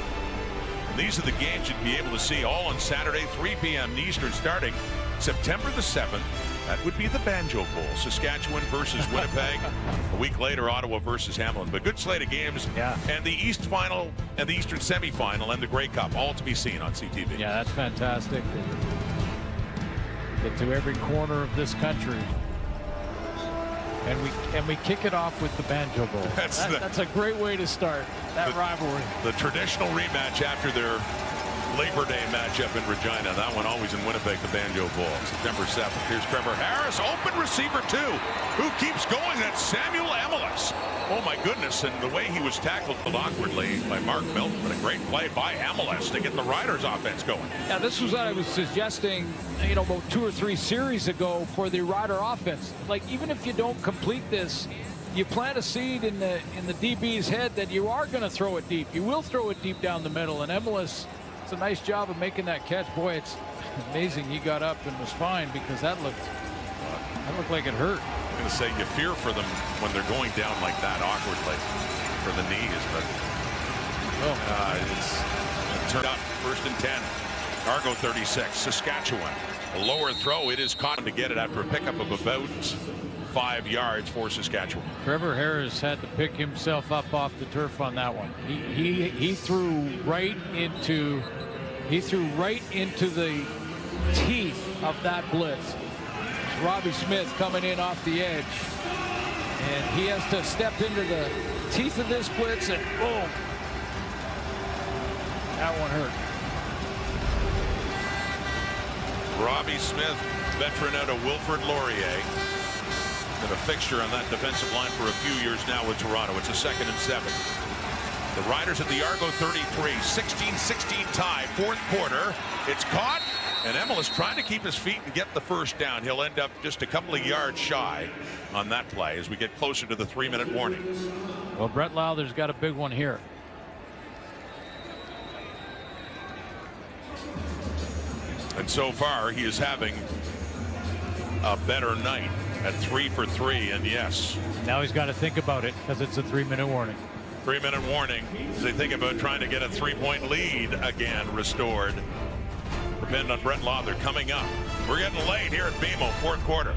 Speaker 9: And these are the games you'd be able to see all on Saturday, 3 p.m. Eastern, starting September the 7th. That would be the Banjo Bowl. Saskatchewan versus Winnipeg. A week later, Ottawa versus Hamilton. But good slate of games.
Speaker 5: Yeah.
Speaker 9: And the East Final and the Eastern Semifinal and the Grey Cup, all to be seen on CTV.
Speaker 5: Yeah, that's fantastic. Get to every corner of this country. And we kick it off with the Banjo Bowl. That's a great way to start that rivalry.
Speaker 9: The traditional rematch after their Labor Day matchup in Regina. That one always in Winnipeg, the Banjo Bowl. September 7th. Here's Trevor Harris, open receiver 2. Who keeps going? That's Samuel Amelis. Oh my goodness, and the way he was tackled awkwardly by Mark Milton, but a great play by Amelis to get the Riders offense going.
Speaker 5: Yeah, this was what I was suggesting, about 2 or 3 series ago for the Rider offense. Like, even if you don't complete this, you plant a seed in the DB's head that you are going to throw it deep. You will throw it deep down the middle, and Amelis, it's a nice job of making that catch. Boy, it's amazing he got up and was fine, because that looked like it hurt.
Speaker 9: I'm going to say you fear for them when they're going down like that awkwardly for the knees, but it's turned up. 1st and 10. Argo 36, Saskatchewan. A lower throw. It is caught to get it after a pickup of about 5 yards for Saskatchewan.
Speaker 5: Trevor Harris had to pick himself up off the turf on that one. He threw right into the teeth of that blitz. Robbie Smith coming in off the edge, and he has to step into the teeth of this blitz, and boom, that one hurt.
Speaker 9: Robbie Smith, veteran out of Wilfrid Laurier, been a fixture on that defensive line for a few years now with Toronto. It's a 2nd and 7. The Riders at the Argo 33, 16-16 tie, 4th quarter. It's caught, and Amelis trying to keep his feet and get the first down. He'll end up just a couple of yards shy on that play as we get closer to the 3-minute warning.
Speaker 5: Well, Brett Lowther's got a big one here.
Speaker 9: And so far, he is having a better night at 3 for 3, and yes.
Speaker 5: Now he's got to think about it, because it's a 3-minute warning.
Speaker 9: 3-minute warning as they think about trying to get a 3-point lead again restored. Depend on Brett Lowther coming up. We're getting late here at BMO, 4th quarter.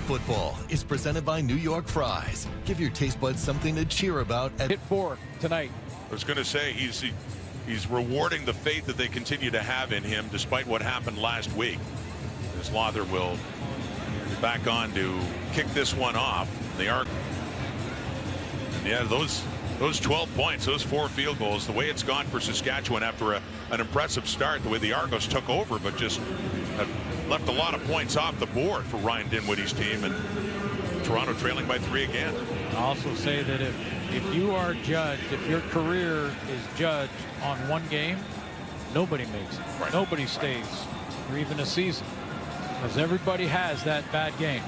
Speaker 12: Football is presented by New York Fries. Give your taste buds something to cheer about at
Speaker 5: Hit 4 tonight.
Speaker 9: I was going to say he's rewarding the faith that they continue to have in him despite what happened last week. As Lowther will back on to kick this one off. They are, yeah, those 12 points, those 4 field goals, the way it's gone for Saskatchewan after an impressive start, the way the Argos took over, but just have left a lot of points off the board for Ryan Dinwiddie's team, and Toronto trailing by 3 again.
Speaker 5: I'll also say that if you are judged, if your career is judged on one game, nobody makes it.
Speaker 9: Right.
Speaker 5: Nobody stays for even a season, because everybody has that bad game.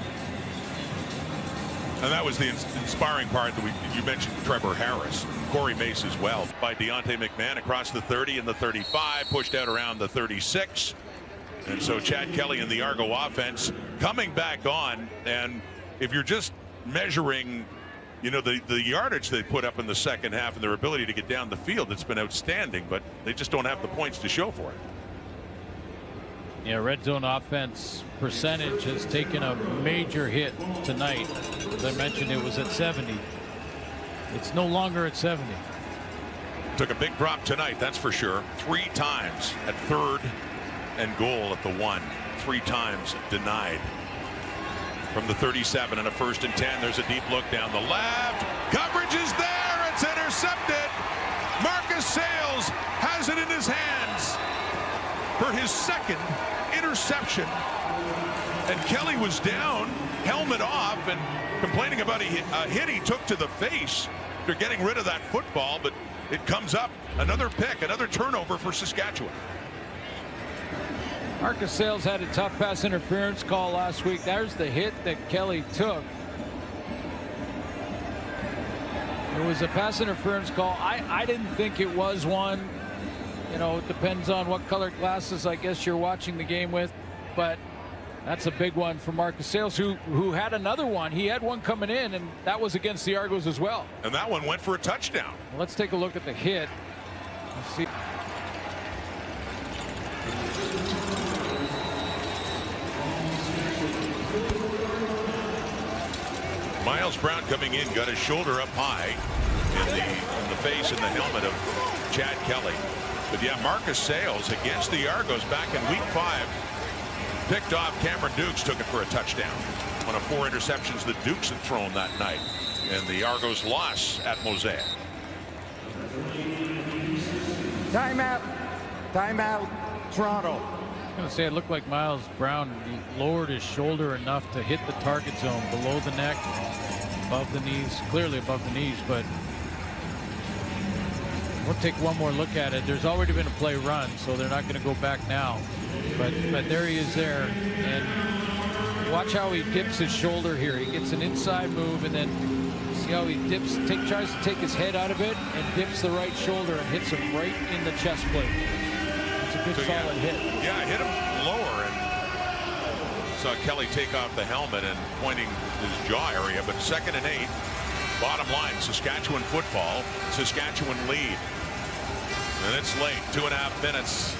Speaker 9: And that was the inspiring part that you mentioned, Trevor Harris, Corey Mace as well, by Deontay McMahon across the 30 and the 35, pushed out around the 36. And so Chad Kelly and the Argo offense coming back on. And if you're just measuring You know, the yardage they put up in the second half and their ability to get down the field, it's been outstanding, but they just don't have the points to show for it.
Speaker 5: Yeah, red zone offense percentage has taken a major hit tonight. As I mentioned, it was at 70. It's no longer at 70.
Speaker 9: Took a big drop tonight, that's for sure. 3 times at 3rd and goal at the 1. 3 times denied. From the 37 and a 1st and 10. There's a deep look down the left. Coverage is there. It's intercepted. Marcus Sayles has it in his hands for his 2nd interception. And Kelly was down, helmet off, and complaining about a hit he took to the face after getting rid of that football, but it comes up. Another pick, another turnover for Saskatchewan.
Speaker 5: Marcus Sayles had a tough pass interference call last week. There's the hit that Kelly took. It was a pass interference call. I didn't think it was one. You know, it depends on what colored glasses I guess you're watching the game with, but that's a big one for Marcus Sayles, who had another one. He had one coming in, and that was against the Argos as well.
Speaker 9: And that one went for a touchdown.
Speaker 5: Well, let's take a look at the hit. Let's see.
Speaker 9: Miles Brown coming in, got his shoulder up high in the face and the helmet of Chad Kelly. But yeah, Marcus Sayles against the Argos back in week 5 picked off Cameron Dukes, took it for a touchdown. One of 4 interceptions that Dukes had thrown that night. And the Argos loss at Mosaic.
Speaker 10: Timeout. Timeout. Toronto.
Speaker 5: I was going to say it looked like Miles Brown lowered his shoulder enough to hit the target zone below the neck, above the knees, clearly above the knees, but we'll take one more look at it. There's already been a play run, so they're not going to go back now. But there he is there, and watch how he dips his shoulder here. He gets an inside move, and then see how he dips, tries to take his head out of it, and dips the right shoulder and hits him right in the chest plate. It's a good solid hit.
Speaker 9: Yeah, hit him lower, and saw Kelly take off the helmet and pointing his jaw area. But 2nd and 8. Bottom line, Saskatchewan football. Saskatchewan lead. And it's late. 2.5 minutes.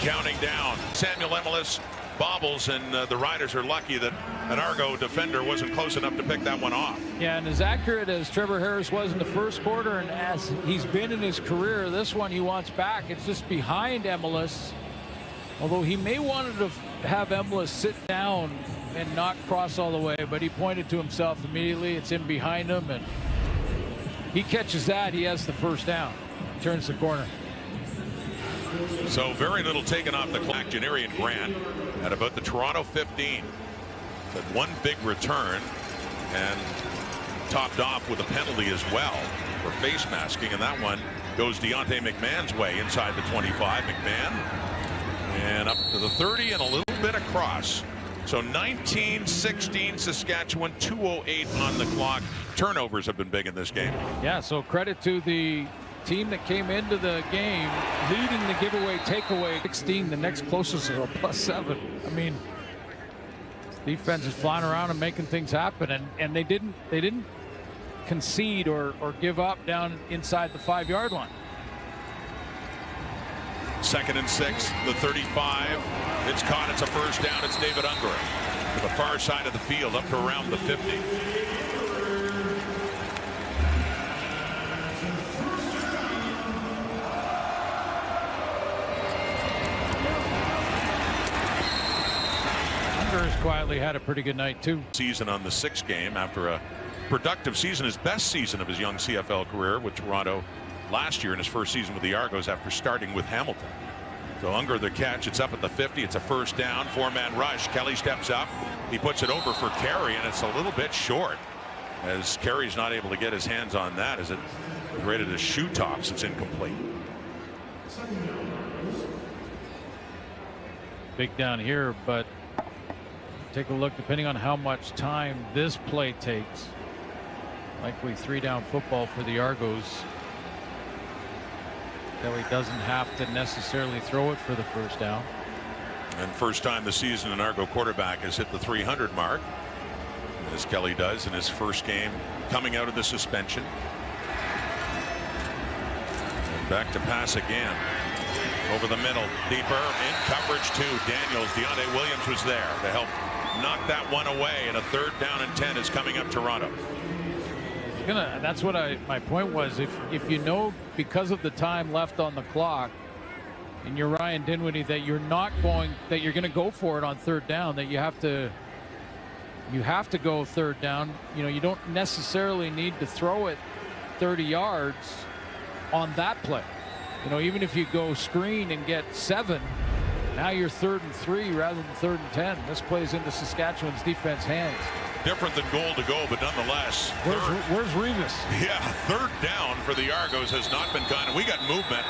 Speaker 9: Counting down. Samuel Emelis bobbles, and the Riders are lucky that an Argo defender wasn't close enough to pick that one off.
Speaker 5: Yeah, and as accurate as Trevor Harris was in the first quarter, and as he's been in his career, this one he wants back. It's just behind Emelis. Although he may want to have Emelis sit down and not cross all the way, but he pointed to himself immediately. It's in behind him, and he catches that. He has the first down. Turns the corner.
Speaker 9: So very little taken off the clock. Janarian Grant at about the Toronto 15. But one big return, and topped off with a penalty as well for face masking, and that one goes Deontay McMahon's way inside the 25. McMahon and up to the 30 and a little bit across. So 19-16 Saskatchewan, 2:08 on the clock. Turnovers have been big in this game.
Speaker 5: Yeah, so credit to the team that came into the game leading the giveaway takeaway 16. The next closest is a +7. I mean, defense is flying around and making things happen, and they didn't concede or give up down inside the 5-yard line.
Speaker 9: 2nd and 6, the 35. It's caught. It's a first down. It's David Unger to the far side of the field up to around the 50.
Speaker 5: Unger has quietly had a pretty good night too.
Speaker 9: Season on the 6th game after a productive season, his best season of his young CFL career with Toronto last year in his first season with the Argos after starting with Hamilton. So Unger the catch. It's up at the 50. It's a first down. 4-man rush. Kelly steps up. He puts it over for Carey, and it's a little bit short as Carey's not able to get his hands on that as it rated as shoe tops. It's incomplete.
Speaker 5: Big down here, but take a look. Depending on how much time this play takes, likely 3-down football for the Argos. Kelly doesn't have to necessarily throw it for the first down.
Speaker 9: And first time this season an Argo quarterback has hit the 300 mark. as Kelly does in his first game coming out of the suspension. And back to pass again. Over the middle, deeper, in coverage too. Daniels, Deontay Williams was there to help knock that one away, and a 3rd down and 10 is coming up Toronto.
Speaker 5: That's what my point was. If you know, because of the time left on the clock, and you're Ryan Dinwiddie, that you're going to go for it on 3rd down, that you have to go 3rd down. You know, you don't necessarily need to throw it 30 yards on that play. You know, even if you go screen and get 7, now you're 3rd and 3 rather than 3rd and 10. This plays into Saskatchewan's defense hands.
Speaker 9: Different than goal to go, but nonetheless.
Speaker 5: Where's Revis?
Speaker 9: Yeah, 3rd down for the Argos has not been kind. We got movement.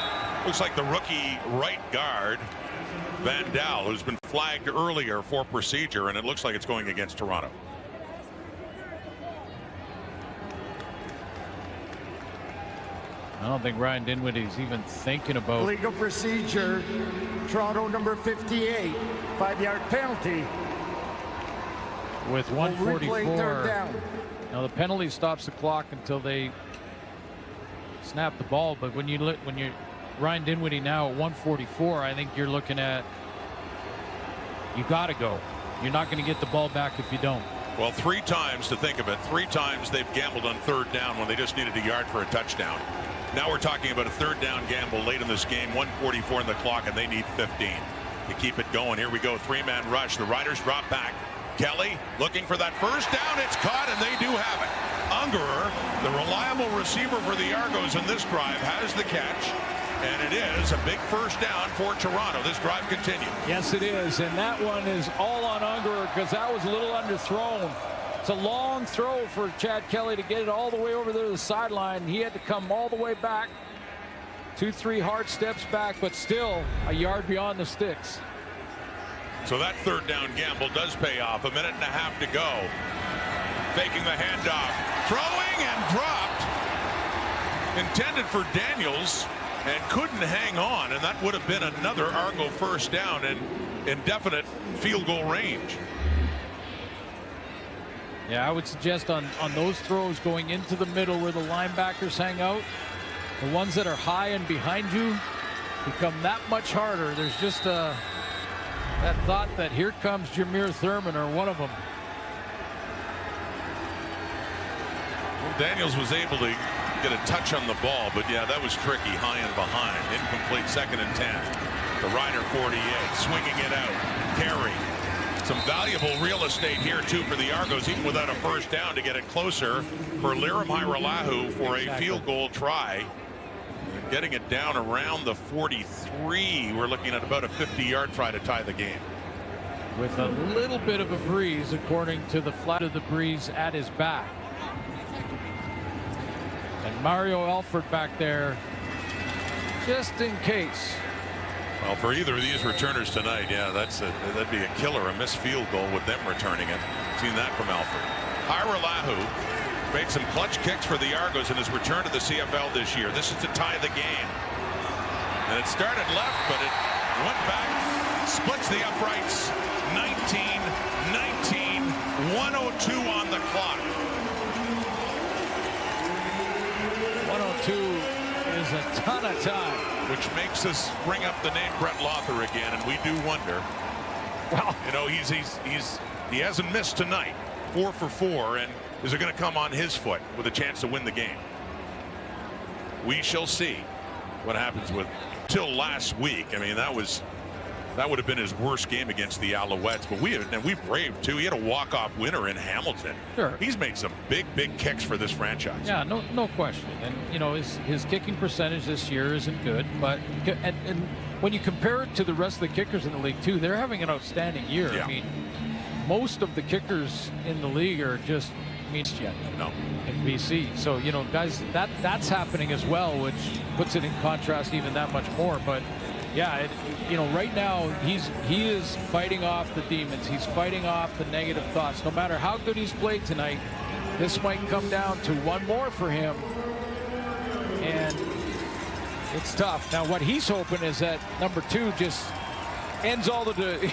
Speaker 9: Looks like the rookie right guard, Van Dal, who's been flagged earlier for procedure, and it looks like it's going against Toronto.
Speaker 5: I don't think Ryan Dinwiddie's even thinking about
Speaker 10: legal procedure. Toronto number 58, 5-yard penalty.
Speaker 5: With 1:44. Now the penalty stops the clock until they snap the ball. But when you're Ryan Dinwiddie now at 1:44, I think you're looking at, you got to go. You're not going to get the ball back if you don't.
Speaker 9: Well, 3 times, to think of it, 3 times they've gambled on 3rd down when they just needed a yard for a touchdown. Now we're talking about a 3rd down gamble late in this game, 1:44 in the clock, and they need 15 to keep it going. Here we go, 3-man rush. The Riders drop back. Kelly looking for that 1st down. It's caught, and they do have it. Ungerer, the reliable receiver for the Argos in this drive, has the catch, and it is a big 1st down for Toronto. This drive continues.
Speaker 5: Yes, it is, and that one is all on Ungerer because that was a little underthrown. It's a long throw for Chad Kelly to get it all the way over there to the sideline. He had to come all the way back. 2-3 hard steps back, but still a yard beyond the sticks.
Speaker 9: So that 3rd down gamble does pay off. 1.5 minutes to go. Faking the handoff. Throwing and dropped. Intended for Daniels and couldn't hang on. And that would have been another Argo 1st down in indefinite field goal range.
Speaker 5: Yeah, I would suggest on those throws going into the middle where the linebackers hang out, the ones that are high and behind you become that much harder. There's just that thought that here comes Jameer Thurman or one of them.
Speaker 9: Well, Daniels was able to get a touch on the ball, but yeah, that was tricky, high and behind. Incomplete, 2nd and 10. The Rider 48 swinging it out. Carey. Some valuable real estate here too for the Argos, even without a 1st down, to get it closer for Lirim Hajrullahu for a field goal try. And getting it down around the 43. We're looking at about a 50-yard try to tie the game.
Speaker 5: With a little bit of a breeze, according to the flat of the breeze at his back. And Mario Alford back there, just in case.
Speaker 9: Well, for either of these returners tonight, yeah, that'd be a killer, a missed field goal with them returning it. Seen that from Alford. Hajrullahu made some clutch kicks for the Argos in his return to the CFL this year. This is to tie the game. And it started left, but it went back, splits the uprights. 19-19, 1:02 on the clock.
Speaker 5: 1:02 is a ton of time.
Speaker 9: Which makes us bring up the name Brett Lother again, and we do wonder. Well, you know, he hasn't missed tonight, 4 for 4, and is it going to come on his foot with a chance to win the game? We shall see what happens with. Till last week, I mean, that would have been his worst game against the Alouettes, but we braved too. He had a walk-off winner in Hamilton. Sure. He's made some big kicks for this franchise.
Speaker 5: Yeah, no question. And you know, his kicking percentage this year isn't good, but and when you compare it to the rest of the kickers in the league too, they're having an outstanding year. Yeah. I mean, most of the kickers in the league are just yet.
Speaker 9: No.
Speaker 5: In BC. So, you know, guys, that's happening as well, which puts it in contrast even that much more. But yeah, you know, right now he is fighting off the demons. He's fighting off the negative thoughts. No matter how good he's played tonight, this might come down to one more for him. And it's tough. Now, what he's hoping is that number 2 just ends all the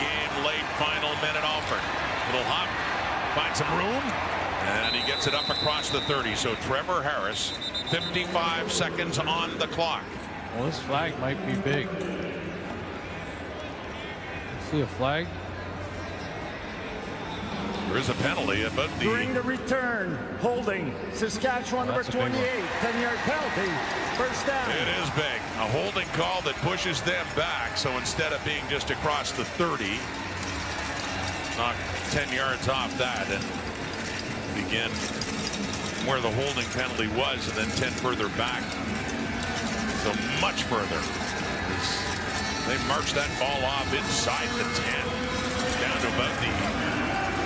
Speaker 9: game late, final minute Alford. Little hop, finds some room, and he gets it up across the 30. So Trevor Harris, 55 seconds on the clock.
Speaker 5: Well, this flag might be big. See a flag?
Speaker 9: There is a penalty about the...
Speaker 10: During the return, holding, Saskatchewan number 28, 10-yard penalty, first down.
Speaker 9: It is big. A holding call that pushes them back. So instead of being just across the 30, knock 10 yards off that and begin where the holding penalty was, and then 10 further back. So much further. They marched that ball off inside the 10, down to about the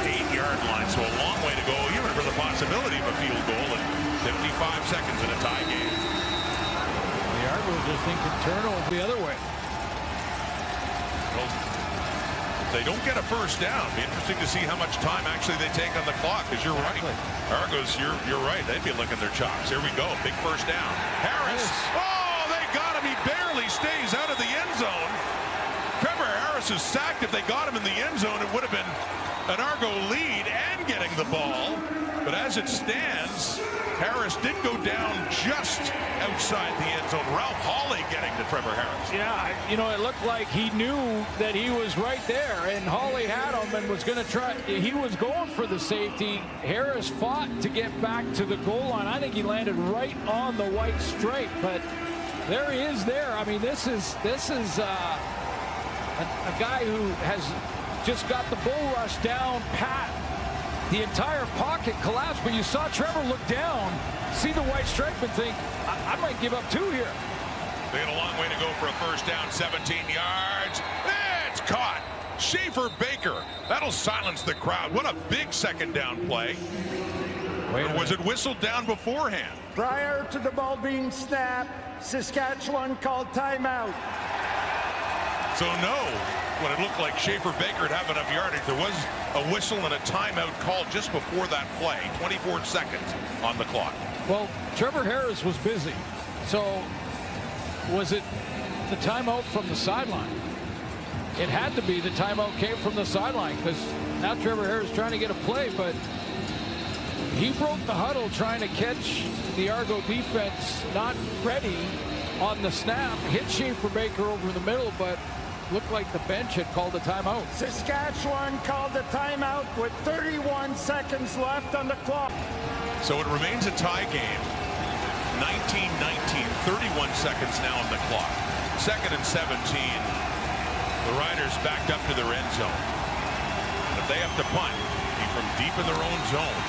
Speaker 9: 8-yard line. So a long way to go, even for the possibility of a field goal in 55 seconds in a tie game.
Speaker 5: The Argos just think can turn over the other way.
Speaker 9: Well, if they don't get a first down, it'd be interesting to see how much time actually they take on the clock, because you're right. Argos, you're right. They'd be licking their chops. Here we go. Big first down. Harris. Oh, they got him. He barely stays out of the end zone. Trevor Harris is sacked. If they got him in the end zone, it would have been an Argo lead and getting the ball. But as it stands, Harris did go down just outside the end zone. Ralph Hawley getting to Trevor Harris.
Speaker 5: Yeah, you know, it looked like he knew that he was right there, and Hawley had him and was going to try. He was going for the safety. Harris fought to get back to the goal line. I think he landed right on the white stripe, but there he is there. I mean, this is a guy who has just got the bull rush down pat. The entire pocket collapsed, but you saw Trevor look down, see the white stripe, and think, I might give up 2 here.
Speaker 9: They had a long way to go for a first down, 17 yards. It's caught. Schaefer Baker. That'll silence the crowd. What a big second down play. Or was it whistled down beforehand?
Speaker 10: Prior to the ball being snapped, Saskatchewan called timeout.
Speaker 9: So no, when it looked like Schaefer Baker would have enough yardage, there was a whistle and a timeout called just before that play. 24 seconds on the clock.
Speaker 5: Well, Trevor Harris was busy. So was it the timeout from the sideline? It had to be. The timeout came from the sideline, because now Trevor Harris trying to get a play, but he broke the huddle trying to catch the Argo defense not ready on the snap. Hit Schaefer Baker over the middle, but looked like the bench had called a timeout.
Speaker 10: Saskatchewan called a timeout with 31 seconds left on the clock.
Speaker 9: So it remains a tie game. 19-19, 31 seconds now on the clock. 2nd and 17. The Riders backed up to their end zone. And if they have to punt, be from deep in their own zone.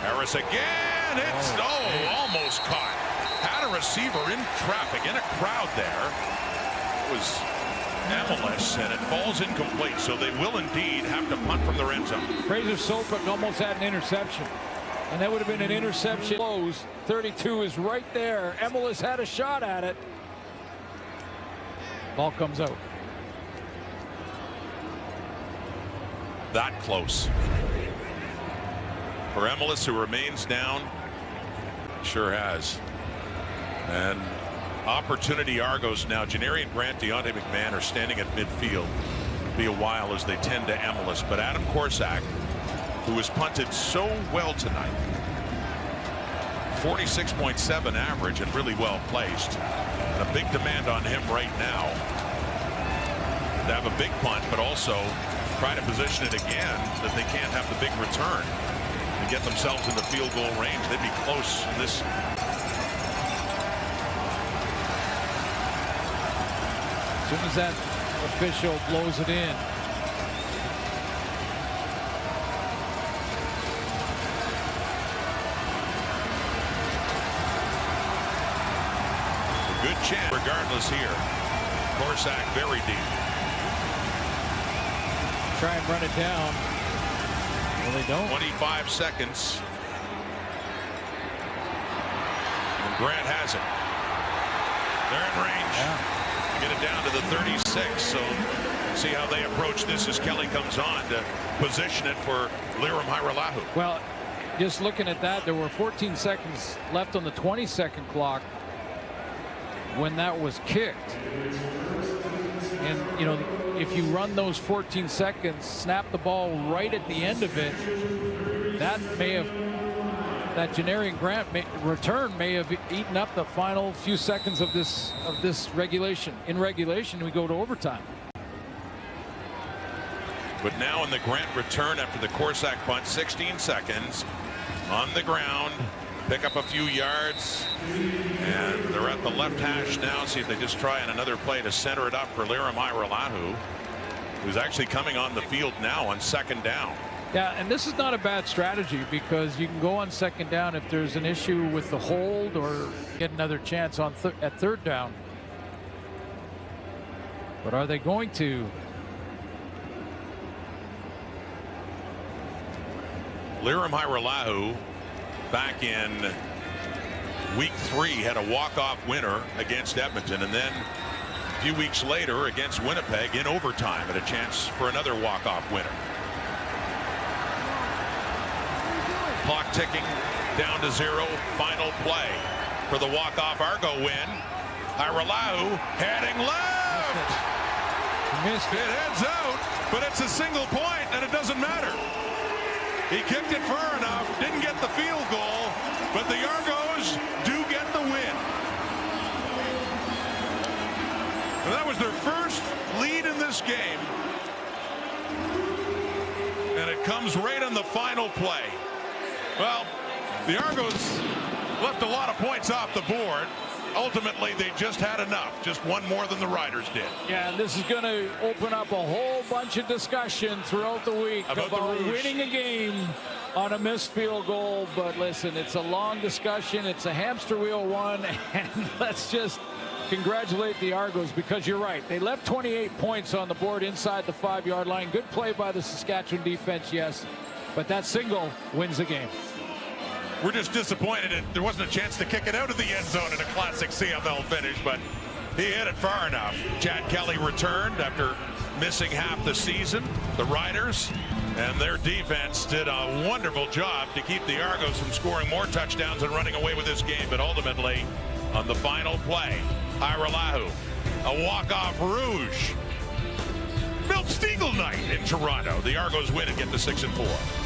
Speaker 9: Harris again. It's almost caught. Had a receiver in traffic, in a crowd there. It was Amelis, and it falls incomplete. So they will indeed have to punt from their end zone.
Speaker 5: Fraser Sopik almost had an interception, and that would have been an interception. 32 is right there. Amelis had a shot at it. Ball comes out.
Speaker 9: That close. For Amelis, who remains down. Sure has. And opportunity Argos now. Janarian Grant, Deontay McMahon are standing at midfield. It'll be a while as they tend to Amelis. But Adam Korsak, who has punted so well tonight, 46.7 average and really well placed. And a big demand on him right now to have a big punt, but also try to position it again that they can't have the big return and get themselves in the field goal range. They'd be close in this.
Speaker 5: As soon as that official blows it in.
Speaker 9: Good chance regardless here. Korsak very deep.
Speaker 5: Try and run it down. Well, they don't.
Speaker 9: 25 seconds. And Grant has it. They're in range.
Speaker 5: Yeah.
Speaker 9: Get it down to the 36. So see how they approach this as Kelly comes on to position it for Lirim Hajrullahu.
Speaker 5: Well, just looking at that, there were 14 seconds left on the 20-second clock when that was kicked. And, you know, if you run those 14 seconds, snap the ball right at the end of it, that Janarian Grant return may have eaten up the final few seconds of this regulation. In regulation, we go to overtime.
Speaker 9: But now in the Grant return after the Corsack punt, 16 seconds on the ground, pick up a few yards, and they're at the left hash now. See if they just try on another play to center it up for Lirim Hajrullahu, who's actually coming on the field now on second down.
Speaker 5: Yeah, and this is not a bad strategy because you can go on second down if there's an issue with the hold or get another chance on at third down. But are they going to?
Speaker 9: Lirim Hajrullahu back in week 3 had a walk-off winner against Edmonton, and then a few weeks later against Winnipeg in overtime had a chance for another walk-off winner. Clock ticking down to 0. Final play for the walk-off Argo win. Hajrullahu heading left.
Speaker 5: Missed it.
Speaker 9: It heads out, but it's a single point, and it doesn't matter. He kicked it far enough, didn't get the field goal, but the Argos do get the win. And that was their first lead in this game. And it comes right on the final play. Well, the Argos left a lot of points off the board. Ultimately, they just had enough, just one more than the Riders did.
Speaker 5: Yeah, and this is going to open up a whole bunch of discussion throughout the week about winning a game on a missed field goal. But listen, it's a long discussion. It's a hamster wheel one, and let's just congratulate the Argos because you're right. They left 28 points on the board inside the 5-yard line. Good play by the Saskatchewan defense, yes, but that single wins the game.
Speaker 9: We're just disappointed there wasn't a chance to kick it out of the end zone in a classic CFL finish, but he hit it far enough. Chad Kelly returned after missing half the season. The Riders and their defense did a wonderful job to keep the Argos from scoring more touchdowns and running away with this game, but ultimately on the final play, Hajrullahu, a walk-off rouge. Milt Stiegel night in Toronto. The Argos win and get to 6-4.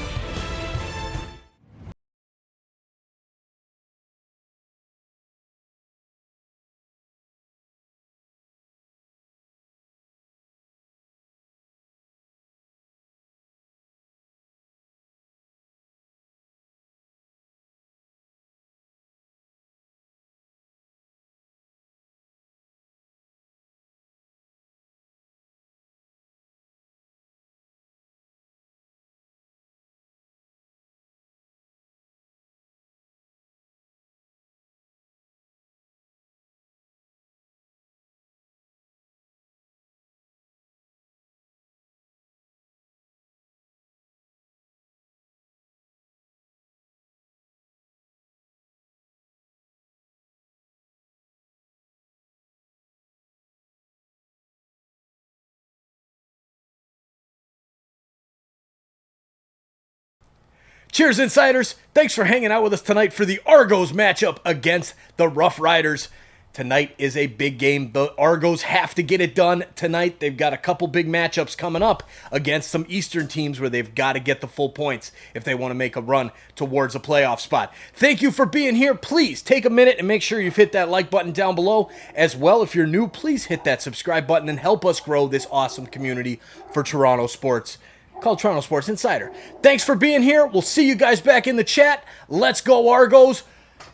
Speaker 13: Cheers, Insiders. Thanks for hanging out with us tonight for the Argos matchup against the Roughriders. Tonight is a big game. The Argos have to get it done tonight. They've got a couple big matchups coming up against some Eastern teams where they've got to get the full points if they want to make a run towards a playoff spot. Thank you for being here. Please take a minute and make sure you've hit that like button down below. As well, if you're new, please hit that subscribe button and help us grow this awesome community for Toronto sports called Toronto Sports Insider. Thanks for being here. We'll see you guys back in the chat. Let's go, Argos.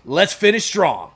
Speaker 13: Let's finish strong.